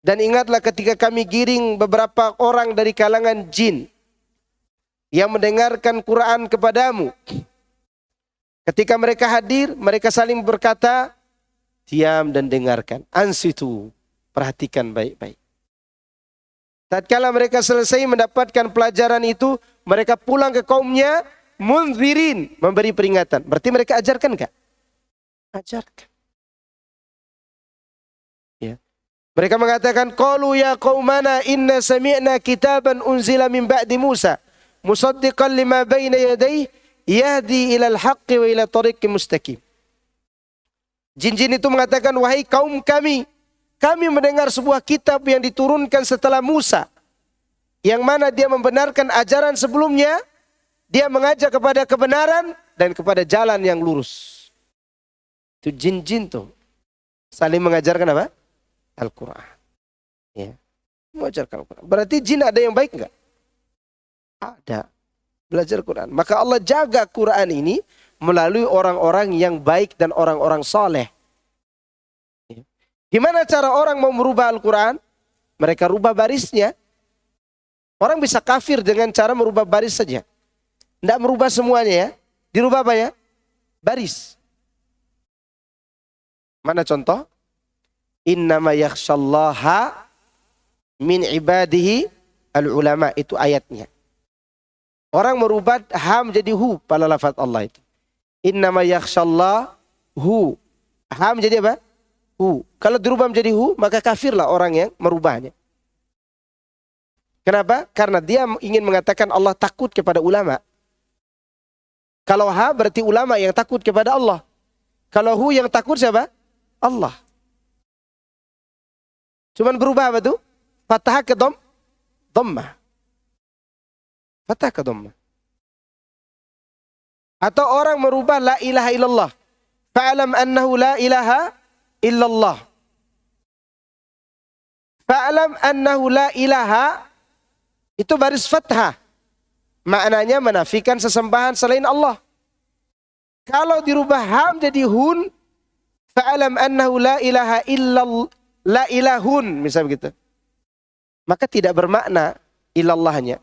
Dan ingatlah ketika kami giring beberapa orang dari kalangan jin yang mendengarkan Quran kepadamu. Ketika mereka hadir, mereka saling berkata, diam dan dengarkan. Ansitu, perhatikan baik-baik. Tatkala mereka selesai mendapatkan pelajaran itu, mereka pulang ke kaumnya, munzirin, memberi peringatan. Berarti mereka ajarkan enggak? Ajarkan. Ya. Mereka mengatakan, qalu ya qaumana inna sami'na kitaban unzila min ba'di Musa. Musaddiqan lima baina yadayhi yahdi ilal haqqi wa ila tariqim mustaqim. Jin-jin itu mengatakan, wahai kaum kami mendengar sebuah kitab yang diturunkan setelah Musa, yang mana dia membenarkan ajaran sebelumnya, dia mengajak kepada kebenaran dan kepada jalan yang lurus. Itu jin-jin tuh saling mengajarkan apa? Al-Quran. Ya, mengajarkan Al-Quran. Berarti jin ada yang baik enggak? Ada. Belajar Quran. Maka Allah jaga Quran ini melalui orang-orang yang baik dan orang-orang soleh. Gimana cara orang mau merubah Al-Quran? Mereka rubah barisnya. Orang bisa kafir dengan cara merubah baris saja. Tidak merubah semuanya ya. Dirubah apa ya? Baris. Mana contoh? Innama yakhshallaha min ibadihi al-ulama. Itu ayatnya. Orang merubah ha menjadi hu pada lafaz Allah itu. Innama yakhshallahu. Ha menjadi apa? Hu. Kalau dirubah menjadi hu, maka kafirlah orang yang merubahnya. Kenapa? Karena dia ingin mengatakan Allah takut kepada ulama. Kalau ha berarti ulama yang takut kepada Allah. Kalau hu yang takut siapa? Allah. Cuman berubah apa tuh? Fathah ke dhammah. Fathah ke dhammah. Atau orang merubah la ilaha illallah. Fa'alam annahu la ilaha illallah. Fa'alam annahu la ilaha, itu baris fathah. Maknanya menafikan sesembahan selain Allah. Kalau dirubah ha menjadi hun, fa'alam annahu la ilaha illallah, la ilahun, misal begitu. Maka tidak bermakna ilallahnya.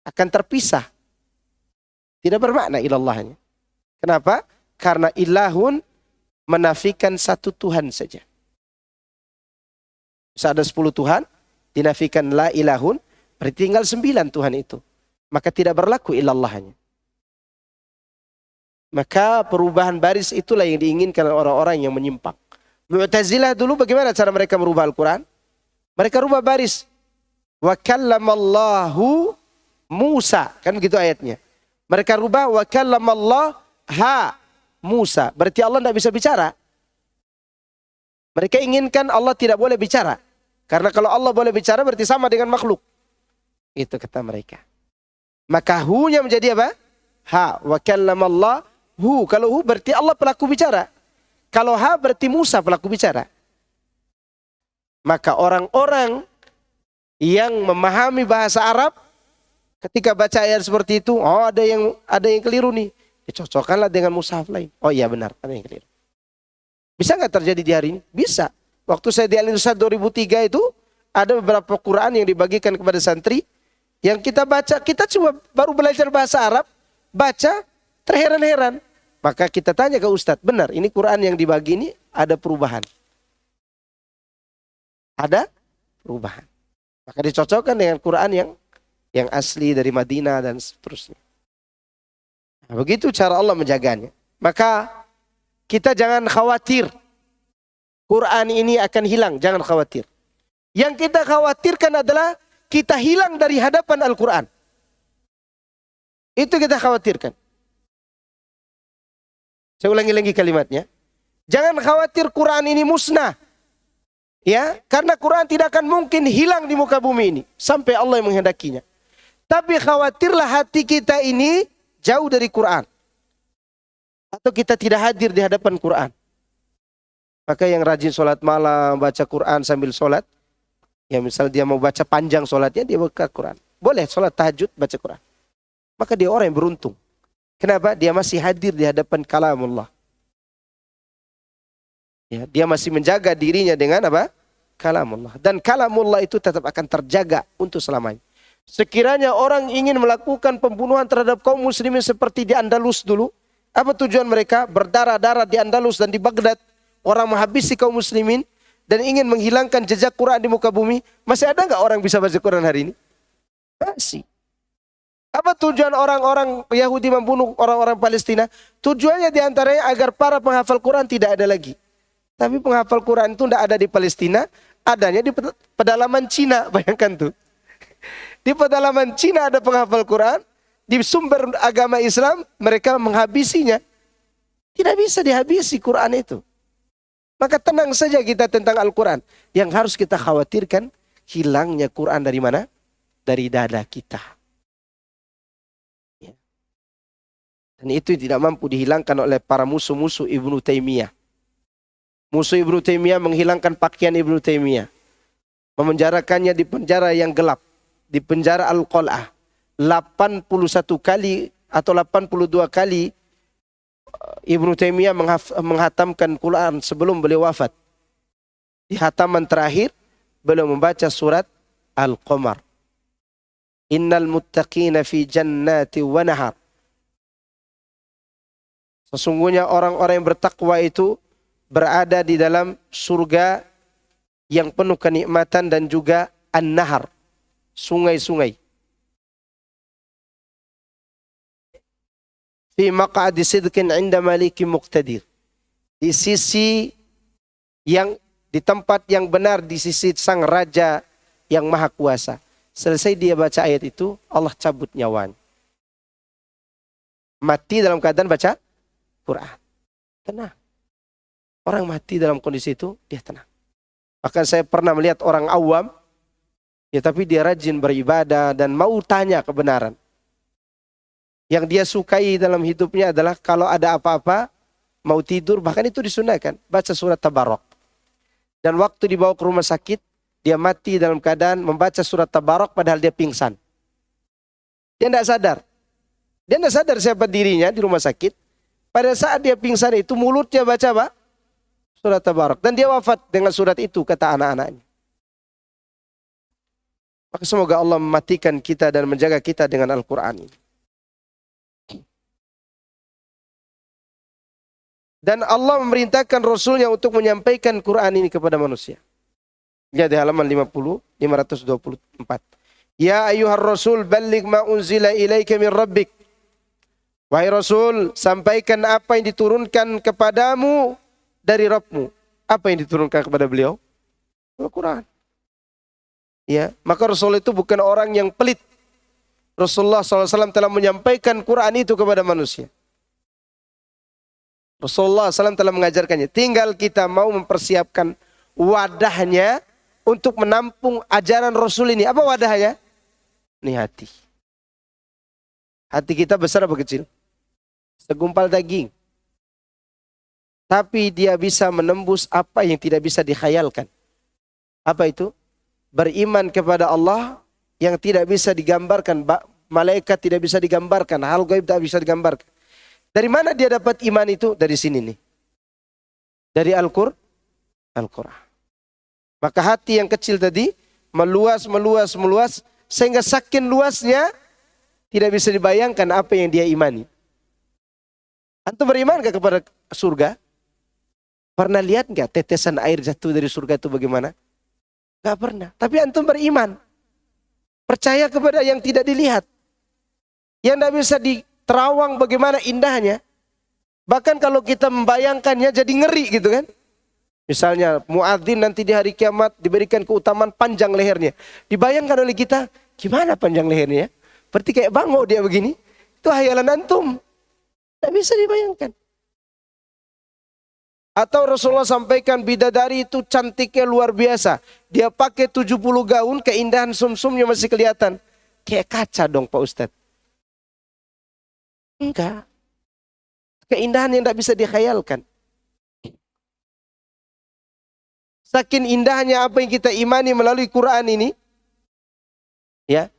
Akan terpisah. Tidak bermakna ilallahnya. Kenapa? Karena ilahun menafikan satu Tuhan saja. Bisa ada 10 Tuhan, dinafikan la ilahun, berarti tinggal 9 Tuhan itu. Maka tidak berlaku ilallahnya. Maka perubahan baris itulah yang diinginkan oleh orang-orang yang menyimpang. Mu'tazilah dulu bagaimana cara mereka merubah Al-Quran? Mereka rubah baris. Wa kallamallahu Musa. Kan begitu ayatnya. Mereka rubah wa kallamallaha Musa. Berarti Allah tidak bisa bicara. Mereka inginkan Allah tidak boleh bicara. Karena kalau Allah boleh bicara berarti sama dengan makhluk. Itu kata mereka. Maka hu-nya menjadi apa? Ha. Wa kallamallahu. Kalau hu berarti Allah pelaku bicara. Kalau ha berarti Musa pelaku bicara. Maka orang-orang yang memahami bahasa Arab ketika baca ayat seperti itu, oh ada yang keliru nih. Dicocokkanlah dengan mushaf lain. Oh iya benar, ada yang keliru. Bisa nggak terjadi di hari ini? Bisa. Waktu saya di Al-Irsyad 2003 itu ada beberapa Quran yang dibagikan kepada santri yang kita baca, kita cuma baru belajar bahasa Arab, baca terheran-heran. Maka kita tanya ke Ustadz, benar ini Quran yang dibagi ini ada perubahan. Ada perubahan. Maka dicocokkan dengan Quran yang asli dari Madinah dan seterusnya. Nah, begitu cara Allah menjaganya. Maka kita jangan khawatir Quran ini akan hilang, jangan khawatir. Yang kita khawatirkan adalah kita hilang dari hadapan Al-Quran. Itu kita khawatirkan. Saya ulangi lagi kalimatnya. Jangan khawatir Quran ini musnah. Ya, karena Quran tidak akan mungkin hilang di muka bumi ini sampai Allah yang menghendakinya. Tapi khawatirlah hati kita ini jauh dari Quran. Atau kita tidak hadir di hadapan Quran. Maka yang rajin sholat malam, baca Quran sambil sholat. Ya misalnya dia mau baca panjang sholatnya, dia baca Quran. Boleh sholat tahajud, baca Quran. Maka dia orang yang beruntung. Kenapa? Dia masih hadir di hadapan kalamullah. Ya, dia masih menjaga dirinya dengan apa? Kalamullah. Dan kalamullah itu tetap akan terjaga untuk selamanya. Sekiranya orang ingin melakukan pembunuhan terhadap kaum muslimin seperti di Andalus dulu. Apa tujuan mereka? Berdarah-darah di Andalus dan di Baghdad. Orang menghabisi kaum muslimin dan ingin menghilangkan jejak Quran di muka bumi. Masih ada nggak orang bisa baca Quran hari ini? Masih. Apa tujuan orang-orang Yahudi membunuh orang-orang Palestina? Tujuannya diantaranya agar para penghafal Quran tidak ada lagi. Tapi penghafal Quran itu tidak ada di Palestina, adanya di pedalaman Cina, bayangkan tuh. Di pedalaman Cina ada penghafal Quran, di sumber agama Islam mereka menghabisinya. Tidak bisa dihabisi Quran itu. Maka tenang saja kita tentang Al-Quran. Yang harus kita khawatirkan, hilangnya Quran dari mana? Dari dada kita. Dan itu tidak mampu dihilangkan oleh para musuh-musuh Ibnu Taimiyah. Musuh Ibnu Taimiyah menghilangkan pakaian Ibnu Taimiyah. Memenjarakannya di penjara yang gelap. Di penjara Al-Qal'ah. 81 kali atau 82 kali Ibnu Taimiyah menghatamkan Quran sebelum beliau wafat. Di hataman terakhir beliau membaca surat Al-Qamar. Innal muttaqina fi jannati wa nahar. Sesungguhnya orang-orang yang bertakwa itu berada di dalam surga yang penuh kenikmatan dan juga an-nahar, sungai-sungai. fi maq'adi sidqin 'inda malikin muqtadir. Di sisi yang di tempat yang benar, di sisi sang raja yang maha kuasa. Selesai dia baca ayat itu, Allah cabut nyawanya. Mati dalam keadaan baca Quran. Tenang. Orang mati dalam kondisi itu, dia tenang. Bahkan saya pernah melihat orang awam, ya tapi dia rajin beribadah dan mau tanya kebenaran. Yang dia sukai dalam hidupnya adalah kalau ada apa-apa, mau tidur, bahkan itu disunahkan, baca surat Tabarok. Dan waktu dibawa ke rumah sakit, dia mati dalam keadaan membaca surat Tabarok padahal dia pingsan. Dia tidak sadar. Dia tidak sadar siapa dirinya di rumah sakit. Pada saat dia pingsan itu mulutnya baca apa? Surat Tabarok. Dan dia wafat dengan surat itu, kata anak-anaknya. Maka semoga Allah mematikan kita dan menjaga kita dengan Al-Quran ini. Dan Allah memerintahkan Rasulnya untuk menyampaikan Quran ini kepada manusia. Lihat di halaman 524. Ya ayyuhar Rasul balligh ma unzila ilaika min rabbik. Wahai Rasul, sampaikan apa yang diturunkan kepadamu dari Rabbmu. Apa yang diturunkan kepada beliau? Al-Quran. Ya, maka Rasul itu bukan orang yang pelit. Rasulullah SAW telah menyampaikan Quran itu kepada manusia. Rasulullah SAW telah mengajarkannya. Tinggal kita mau mempersiapkan wadahnya untuk menampung ajaran Rasul ini. Apa wadahnya? Ini hati. Hati kita besar atau kecil? Segumpal daging. Tapi dia bisa menembus apa yang tidak bisa dikhayalkan. Apa itu? Beriman kepada Allah yang tidak bisa digambarkan. Malaikat tidak bisa digambarkan. Hal gaib tidak bisa digambarkan. Dari mana dia dapat iman itu? Dari sini nih. Dari Al-Quran. Maka hati yang kecil tadi meluas. Sehingga saking luasnya tidak bisa dibayangkan apa yang dia imani. Antum beriman gak kepada surga? Pernah lihat gak tetesan air jatuh dari surga itu bagaimana? Gak pernah. Tapi antum beriman. Percaya kepada yang tidak dilihat. Yang tidak bisa diterawang bagaimana indahnya. Bahkan kalau kita membayangkannya jadi ngeri gitu kan. Misalnya muadzin nanti di hari kiamat diberikan keutamaan panjang lehernya. Dibayangkan oleh kita, gimana panjang lehernya? Berarti kayak bangau dia begini. Itu hayalan antum. Tidak bisa dibayangkan. Atau Rasulullah sampaikan bidadari itu cantiknya luar biasa. Dia pakai 70 gaun, keindahan sumsumnya masih kelihatan. Kayak kaca dong Pak Ustadz. Enggak. Keindahan yang tidak bisa dikhayalkan. Saking indahnya apa yang kita imani melalui Quran ini. Ya.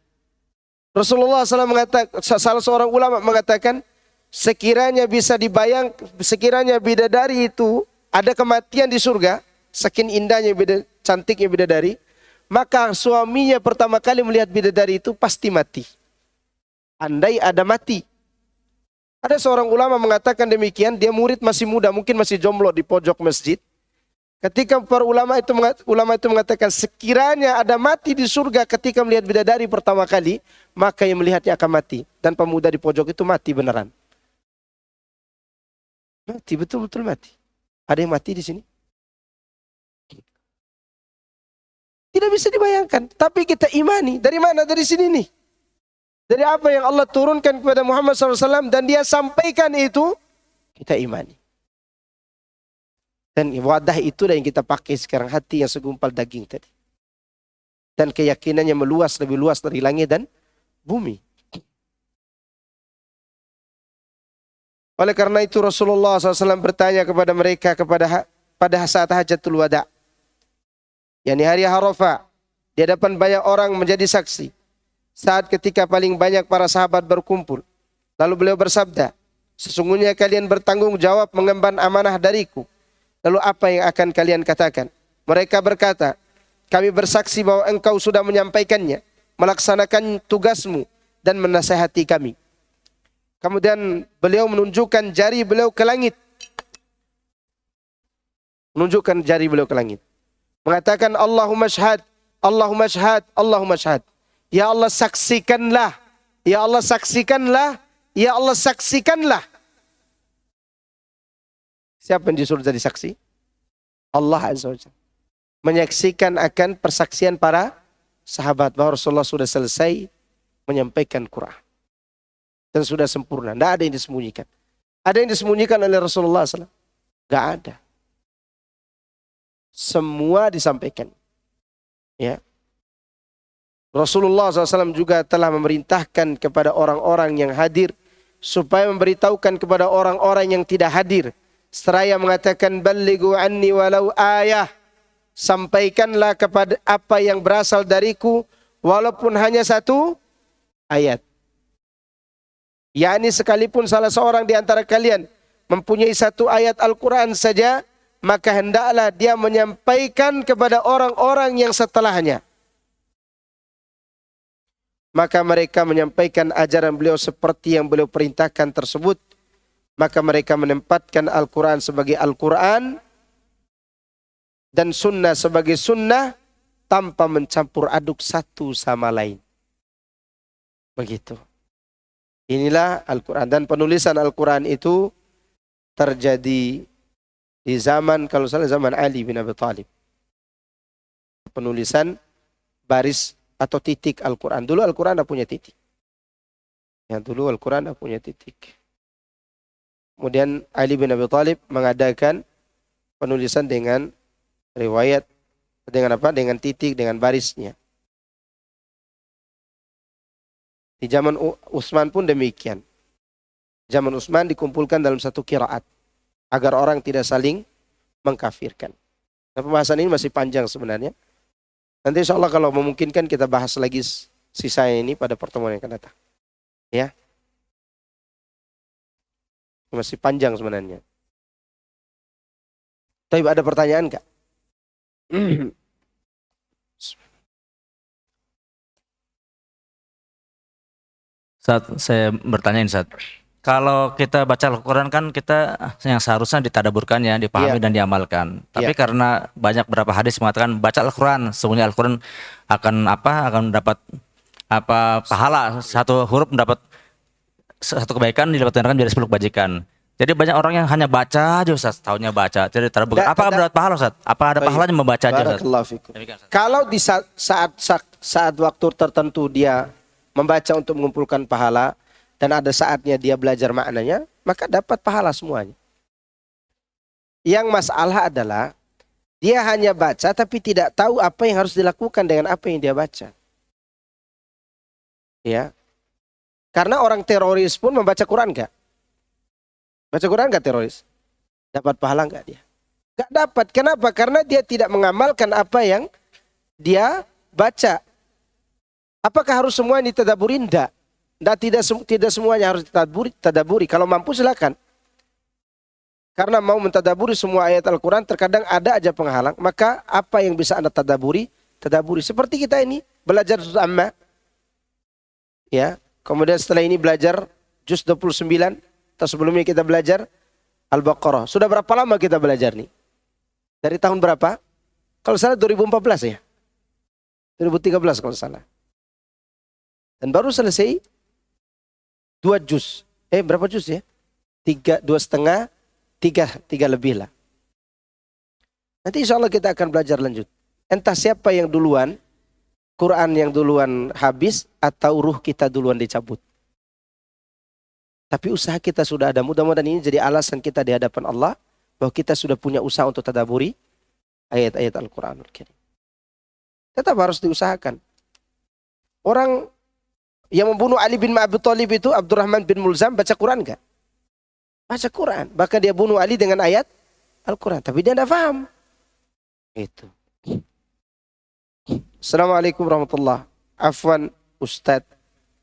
Rasulullah SAW mengatakan, salah seorang ulama mengatakan, sekiranya bisa dibayang, sekiranya bidadari itu ada kematian di surga, saking indahnya cantiknya bidadari, maka suaminya pertama kali melihat bidadari itu pasti mati. Andai ada mati. Ada seorang ulama mengatakan demikian, dia murid masih muda, mungkin masih jomblo di pojok masjid. Ketika para ulama itu mengatakan sekiranya ada mati di surga ketika melihat bidadari pertama kali, maka yang melihatnya akan mati. Dan pemuda di pojok itu mati beneran. Mati, betul-betul mati. Ada yang mati di sini? Tidak bisa dibayangkan. Tapi kita imani. Dari mana? Dari sini nih. Dari apa yang Allah turunkan kepada Muhammad SAW dan dia sampaikan itu, kita imani. Dan wadah itulah yang kita pakai sekarang, hati yang segumpal daging tadi. Dan keyakinannya meluas, lebih luas dari langit dan bumi. Oleh karena itu Rasulullah SAW bertanya kepada mereka pada saat hajatul wada. yakni hari Arafah. Di hadapan banyak orang menjadi saksi. Saat ketika paling banyak para sahabat berkumpul. Lalu beliau bersabda, sesungguhnya kalian bertanggung jawab mengemban amanah dariku. Lalu apa yang akan kalian katakan? Mereka berkata, kami bersaksi bahwa engkau sudah menyampaikannya, melaksanakan tugasmu dan menasihati kami. Kemudian beliau menunjukkan jari beliau ke langit. Menunjukkan jari beliau ke langit. Mengatakan Allahumma syahad, Allahumma syahad, Allahumma syahad. Ya Allah saksikanlah, ya Allah saksikanlah, ya Allah saksikanlah. Siapa yang disuruh jadi saksi? Allah Azza wa Jalla. Menyaksikan akan persaksian para sahabat bahwa Rasulullah sudah selesai menyampaikan Quran. Dan sudah sempurna. Tidak ada yang disembunyikan. Ada yang disembunyikan oleh Rasulullah SAW? Tidak ada. Semua disampaikan. Ya. Rasulullah SAW juga telah memerintahkan kepada orang-orang yang hadir supaya memberitahukan kepada orang-orang yang tidak hadir. Seraya mengatakan, "Ballighu anni walau ayah." Sampaikanlah kepada apa yang berasal dariku walaupun hanya satu ayat. Yakni sekalipun salah seorang di antara kalian mempunyai satu ayat Al-Quran saja, maka hendaklah dia menyampaikan kepada orang-orang yang setelahnya. Maka mereka menyampaikan ajaran beliau seperti yang beliau perintahkan tersebut. Maka mereka menempatkan Al-Quran sebagai Al-Quran dan sunnah sebagai sunnah tanpa mencampur aduk satu sama lain. Begitu. Inilah Al-Quran. Dan penulisan Al-Quran itu terjadi di zaman, kalau salah zaman Ali bin Abi Thalib. Penulisan baris atau titik Al-Quran. Dulu Al-Quran tidak punya titik. Ya, dulu Al-Quran tidak punya titik. Kemudian Ali bin Abi Thalib mengadakan penulisan dengan riwayat, dengan apa? Dengan titik, dengan barisnya. Di zaman Utsman pun demikian. Zaman Utsman dikumpulkan dalam satu qiraat agar orang tidak saling mengkafirkan. Nah, pembahasan ini masih panjang sebenarnya. Nanti insya Allah kalau memungkinkan kita bahas lagi sisanya ini pada pertemuan yang akan datang. Ya. Masih panjang sebenarnya. Tapi ada pertanyaan enggak? Saat saya bertanya ini, Ustaz. Kalau kita baca Al-Quran kan kita yang seharusnya ditadaburkannya, dipahami dan diamalkan. Tapi karena banyak beberapa hadis mengatakan baca Al-Quran, sesungguhnya Al-Quran akan mendapat pahala, satu huruf mendapat satu kebaikan dilipat gandakan menjadi 10 kebajikan. Jadi banyak orang yang hanya baca aja, Ustaz, tahunya baca. Jadi tadabbur. Apakah mendapat pahala, Ustaz? Apa ada pahalanya membaca aja, Ustaz? Kalau di saat waktu tertentu dia membaca untuk mengumpulkan pahala dan ada saatnya dia belajar maknanya, maka dapat pahala semuanya. Yang masalah adalah dia hanya baca tapi tidak tahu apa yang harus dilakukan dengan apa yang dia baca. Ya. Karena orang teroris pun membaca Quran enggak? Baca Quran enggak teroris? Dapat pahala enggak dia? Enggak dapat. Kenapa? Karena dia tidak mengamalkan apa yang dia baca. Apakah harus semua ini ditadaburi? Enggak. Tidak semuanya harus ditadaburi. Kalau mampu silakan. Karena mau mentadaburi semua ayat Al-Quran terkadang ada aja penghalang. Maka apa yang bisa Anda tadaburi? Tadaburi. Seperti kita ini belajar juz amma. Ya. Kemudian setelah ini belajar juz 29. Atau sebelumnya kita belajar Al-Baqarah. Sudah berapa lama kita belajar nih? Dari tahun berapa? Kalau salah 2014 ya. 2013 kalau salah. Dan baru selesai 2 juz. Berapa juz ya? 2,5, 3 lebih lah. Nanti insya Allah kita akan belajar lanjut. Entah siapa yang duluan, Quran yang duluan habis atau ruh kita duluan dicabut. Tapi usaha kita sudah ada. Mudah-mudahan ini jadi alasan kita di hadapan Allah bahwa kita sudah punya usaha untuk tadaburi ayat-ayat Al-Quranul Karim. Tetap harus diusahakan. Orang yang membunuh Ali bin Abi Thalib itu Abdurrahman bin Mulzam baca Quran enggak? Baca Quran. Bahkan dia bunuh Ali dengan ayat Al-Quran. Tapi dia tidak paham. Itu. Assalamualaikum warahmatullahi wabarakatuh. Afwan Ustadz,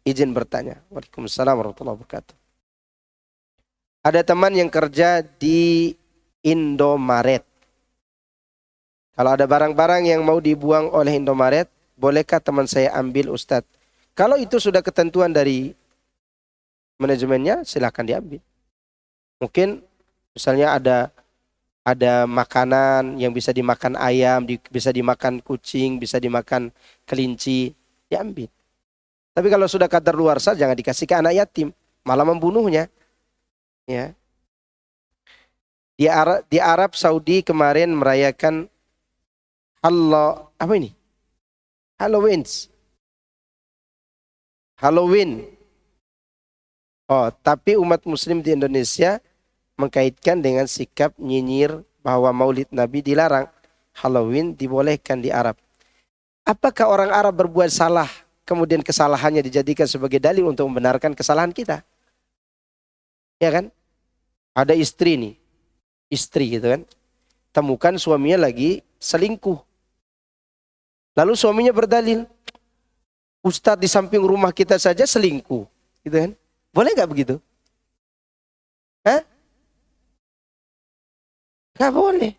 izin bertanya. Waalaikumsalam warahmatullahi wabarakatuh. Ada teman yang kerja di Indomaret. Kalau ada barang-barang yang mau dibuang oleh Indomaret, bolehkah teman saya ambil, Ustadz? Kalau itu sudah ketentuan dari manajemennya, silakan diambil. Mungkin misalnya ada makanan yang bisa dimakan ayam, bisa dimakan kucing, bisa dimakan kelinci, diambil. Tapi kalau sudah kadaluarsa jangan dikasih ke anak yatim, malah membunuhnya. Ya. Di Arab Saudi kemarin merayakan Halloween. Halloween. Oh, tapi umat muslim di Indonesia mengkaitkan dengan sikap nyinyir bahwa Maulid Nabi dilarang. Halloween dibolehkan di Arab. Apakah orang Arab berbuat salah, kemudian kesalahannya dijadikan sebagai dalil untuk membenarkan kesalahan kita? Ya kan? Ada istri gitu kan. Temukan suaminya lagi selingkuh. Lalu suaminya berdalil, Ustadz di samping rumah kita saja selingkuh. Gitu kan? Boleh gak begitu? Hah? Gak boleh.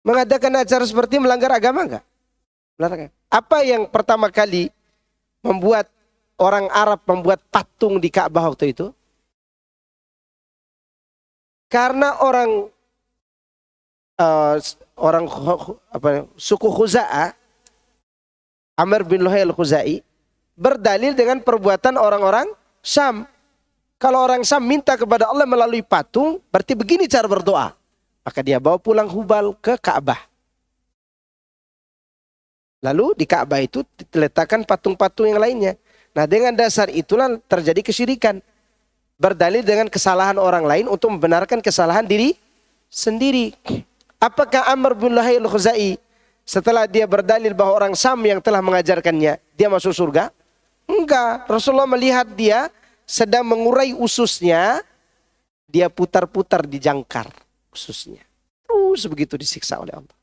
Mengadakan acara seperti melanggar agama enggak? Apa yang pertama kali membuat orang Arab membuat patung di Ka'bah waktu itu? Karena suku Khuza'ah, Amr bin Luhai al-Khuzai, berdalil dengan perbuatan orang-orang Syam. Kalau orang Syam minta kepada Allah melalui patung, berarti begini cara berdoa. Maka dia bawa pulang Hubal ke Ka'bah. Lalu di Ka'bah itu diletakkan patung-patung yang lainnya. Nah, dengan dasar itulah terjadi kesyirikan. Berdalil dengan kesalahan orang lain untuk membenarkan kesalahan diri sendiri. Apakah Amr bin Luhai al-Khuzai setelah dia berdalil bahwa orang Syam yang telah mengajarkannya, dia masuk surga? Enggak. Rasulullah melihat dia sedang mengurai ususnya, dia putar-putar di jangkar ususnya. Terus begitu disiksa oleh Allah.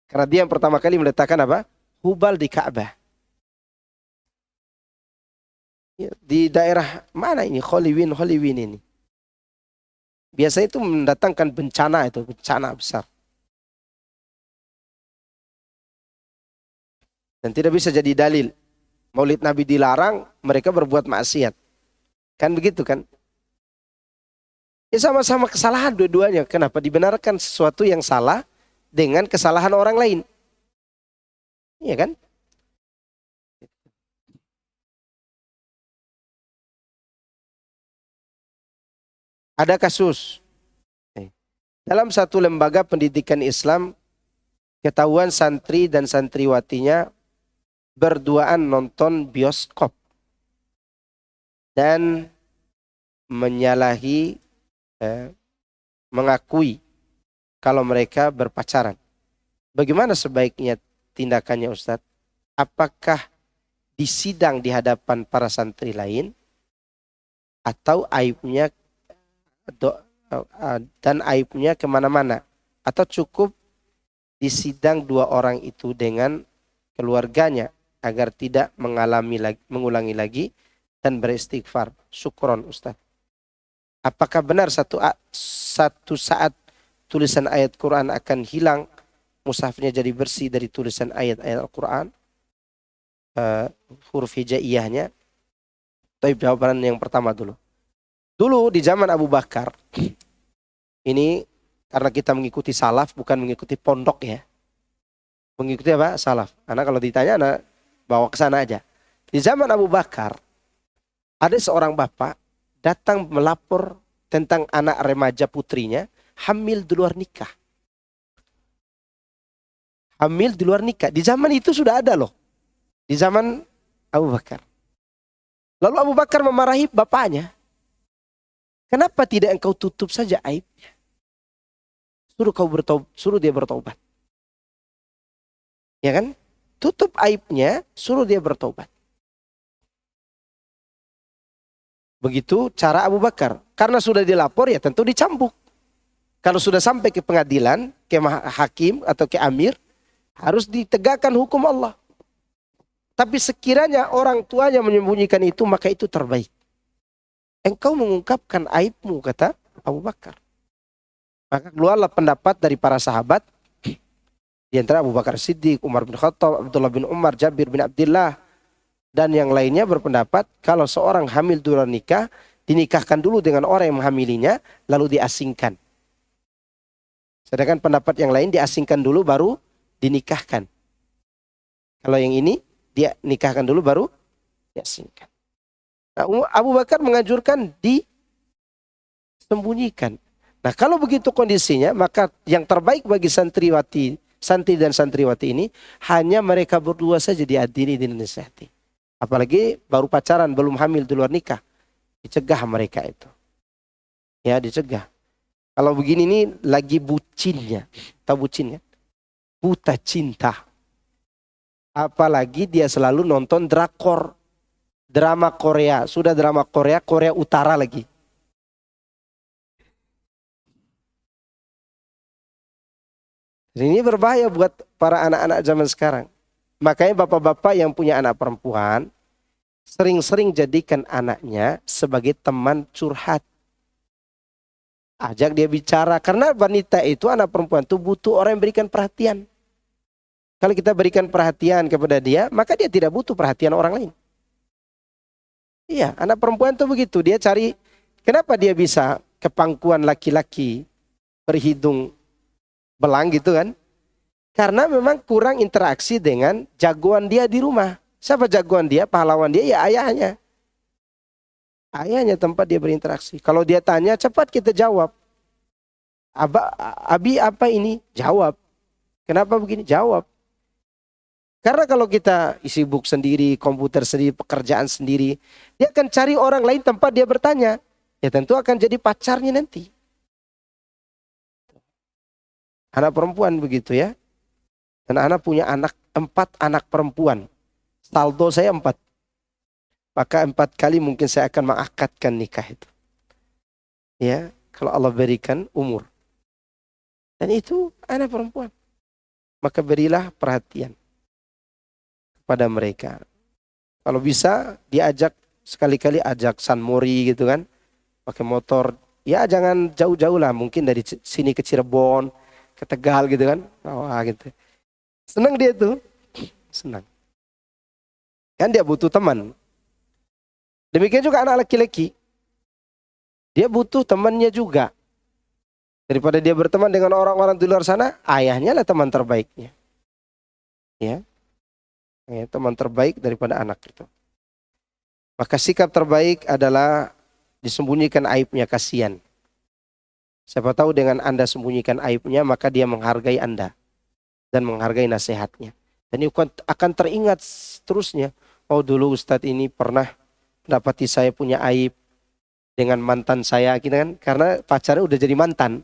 Karena dia yang pertama kali meletakkan apa? Hubal di Ka'bah. Ya, di daerah mana ini? Halloween ini. Biasanya itu mendatangkan bencana besar. Dan tidak bisa jadi dalil. Maulid Nabi dilarang, mereka berbuat maksiat. Kan begitu kan? Ya sama-sama kesalahan dua-duanya. Kenapa dibenarkan sesuatu yang salah dengan kesalahan orang lain? Iya kan? Ada kasus. Dalam satu lembaga pendidikan Islam, ketahuan santri dan santriwatinya berduaan nonton bioskop. Dan mengakui kalau mereka berpacaran. Bagaimana sebaiknya tindakannya Ustadz? Apakah disidang di hadapan para santri lain atau aibnya dan aibnya kemana-mana, atau cukup disidang dua orang itu dengan keluarganya agar tidak mengulangi lagi dan beristighfar? Syukron Ustadz. Apakah benar satu saat tulisan ayat Quran akan hilang, mushafnya jadi bersih dari tulisan ayat-ayat Al-Quran, huruf hijaiyahnya? Tapi jawaban yang pertama dulu. Dulu di zaman Abu Bakar, ini karena kita mengikuti salaf bukan mengikuti pondok ya. Mengikuti apa? Salaf. Karena kalau ditanya, anak bawa ke sana aja. Di zaman Abu Bakar, ada seorang bapak datang melapor tentang anak remaja putrinya hamil di luar nikah. Hamil di luar nikah. Di zaman itu sudah ada loh. Di zaman Abu Bakar. Lalu Abu Bakar memarahi bapaknya. Kenapa tidak engkau tutup saja aibnya? Suruh dia bertobat. Ya kan? Tutup aibnya, suruh dia bertobat. Begitu cara Abu Bakar. Karena sudah dilapor ya tentu dicambuk. Kalau sudah sampai ke pengadilan, ke hakim atau ke amir, harus ditegakkan hukum Allah. Tapi sekiranya orang tuanya menyembunyikan itu, maka itu terbaik. Engkau mengungkapkan aibmu, kata Abu Bakar. Maka keluarlah pendapat dari para sahabat. Di antara Abu Bakar Siddiq, Umar bin Khattab, Abdullah bin Umar, Jabir bin Abdullah, dan yang lainnya berpendapat kalau seorang hamil di luar nikah, dinikahkan dulu dengan orang yang menghamilinya, lalu diasingkan. Sedangkan pendapat yang lain diasingkan dulu baru dinikahkan. Kalau yang ini dia nikahkan dulu baru diasingkan. Nah, Abu Bakar mengajurkan disembunyikan. Nah kalau begitu kondisinya, maka yang terbaik bagi santri dan santriwati ini hanya mereka berdua saja diadili dan dinasihati. Apalagi baru pacaran, belum hamil di luar nikah, dicegah mereka itu. Ya dicegah. Kalau begini nih lagi bucinnya, tahu bucinnya? Buta cinta. Apalagi dia selalu nonton drakor, drama Korea, sudah drama Korea, Korea Utara lagi. Ini berbahaya buat para anak-anak zaman sekarang. Makanya bapak-bapak yang punya anak perempuan, sering-sering jadikan anaknya sebagai teman curhat. Ajak dia bicara. Karena wanita itu, anak perempuan itu butuh orang yang berikan perhatian. Kalau kita berikan perhatian kepada dia, maka dia tidak butuh perhatian orang lain. Iya, anak perempuan itu begitu. Dia cari, kenapa dia bisa ke pangkuan laki-laki berhidung belang gitu kan? Karena memang kurang interaksi dengan jagoan dia di rumah. Siapa jagoan dia, pahlawan dia? Ya ayahnya. Ayahnya tempat dia berinteraksi. Kalau dia tanya, cepat kita jawab. Abi apa ini? Jawab. Kenapa begini? Jawab. Karena kalau kita sibuk sendiri, komputer sendiri, pekerjaan sendiri, dia akan cari orang lain tempat dia bertanya. Ya tentu akan jadi pacarnya nanti. Anak perempuan begitu ya. Dan anak punya 4 anak perempuan. Saldo saya 4. Maka 4 kali mungkin saya akan mengakadkan nikah itu. Ya, kalau Allah berikan umur. Dan itu anak perempuan. Maka berilah perhatian pada mereka. Kalau bisa diajak, sekali-kali ajak San Mori gitu kan. Pakai motor. Ya jangan jauh-jauh lah. Mungkin dari sini ke Cirebon, ke Tegal gitu kan. Wah gitu. Senang dia tuh. Senang. Kan dia butuh teman. Demikian juga anak laki-laki. Dia butuh temannya juga. Daripada dia berteman dengan orang-orang di luar sana, ayahnya lah teman terbaiknya. Ya. Teman terbaik daripada anak itu. Maka sikap terbaik adalah disembunyikan aibnya, kasihan. Siapa tahu dengan Anda sembunyikan aibnya, maka dia menghargai Anda. Dan menghargai nasihatnya. Dan itu akan teringat terusnya. Oh dulu Ustadz ini pernah dapati saya punya aib dengan mantan saya. Gitu kan? Karena pacarnya udah jadi mantan.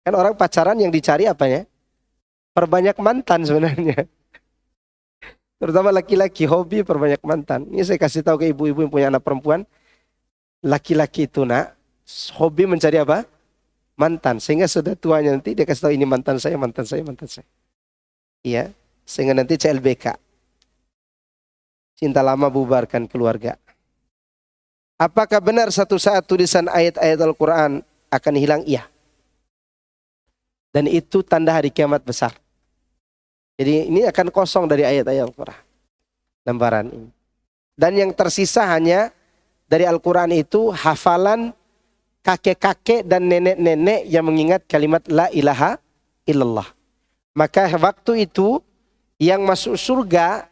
Kan orang pacaran yang dicari apanya? Perbanyak mantan sebenarnya. Terutama laki-laki, hobi perbanyak mantan. Ini saya kasih tahu ke ibu-ibu yang punya anak perempuan. Laki-laki itu nak, hobi mencari apa? Mantan. Sehingga sudah tuanya nanti dia kasih tahu ini mantan saya, mantan saya, mantan saya. Iya, sehingga nanti CLBK. Cinta lama bubarkan keluarga. Apakah benar satu saat tulisan ayat-ayat Al-Quran akan hilang? Iya. Dan itu tanda hari kiamat besar. Jadi ini akan kosong dari ayat-ayat Al-Quran. Lembaran ini. Dan yang tersisa hanya dari Al-Quran itu hafalan kakek-kakek dan nenek-nenek yang mengingat kalimat la ilaha illallah. Maka waktu itu yang masuk surga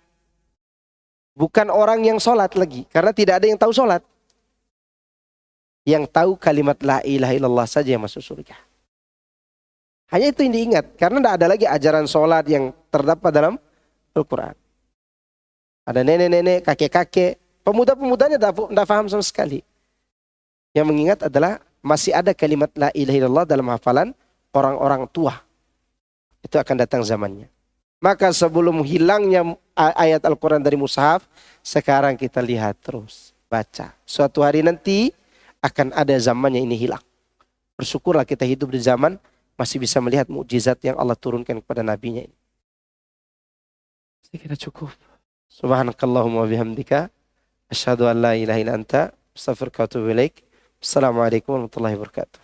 bukan orang yang sholat lagi. Karena tidak ada yang tahu sholat. Yang tahu kalimat la ilaha illallah saja yang masuk surga. Hanya itu yang diingat. Karena tidak ada lagi ajaran sholat yang terdapat dalam Al-Quran. Ada nenek-nenek, kakek-kakek. Pemuda-pemudanya tidak paham sama sekali. Yang mengingat adalah masih ada kalimat la ilaha illallah dalam hafalan orang-orang tua. Itu akan datang zamannya. Maka sebelum hilangnya ayat Al-Quran dari mushaf, sekarang kita lihat terus. Baca. Suatu hari nanti akan ada zamannya ini hilang. Bersyukurlah kita hidup di zaman masih bisa melihat mukjizat yang Allah turunkan kepada nabinya ini. Saya kira cukup. Subhanakallahumma bihamdika. Asyhadu an la ilaha illa anta. Astaghfiruka wa atubu ilaik. Assalamualaikum warahmatullahi wabarakatuh.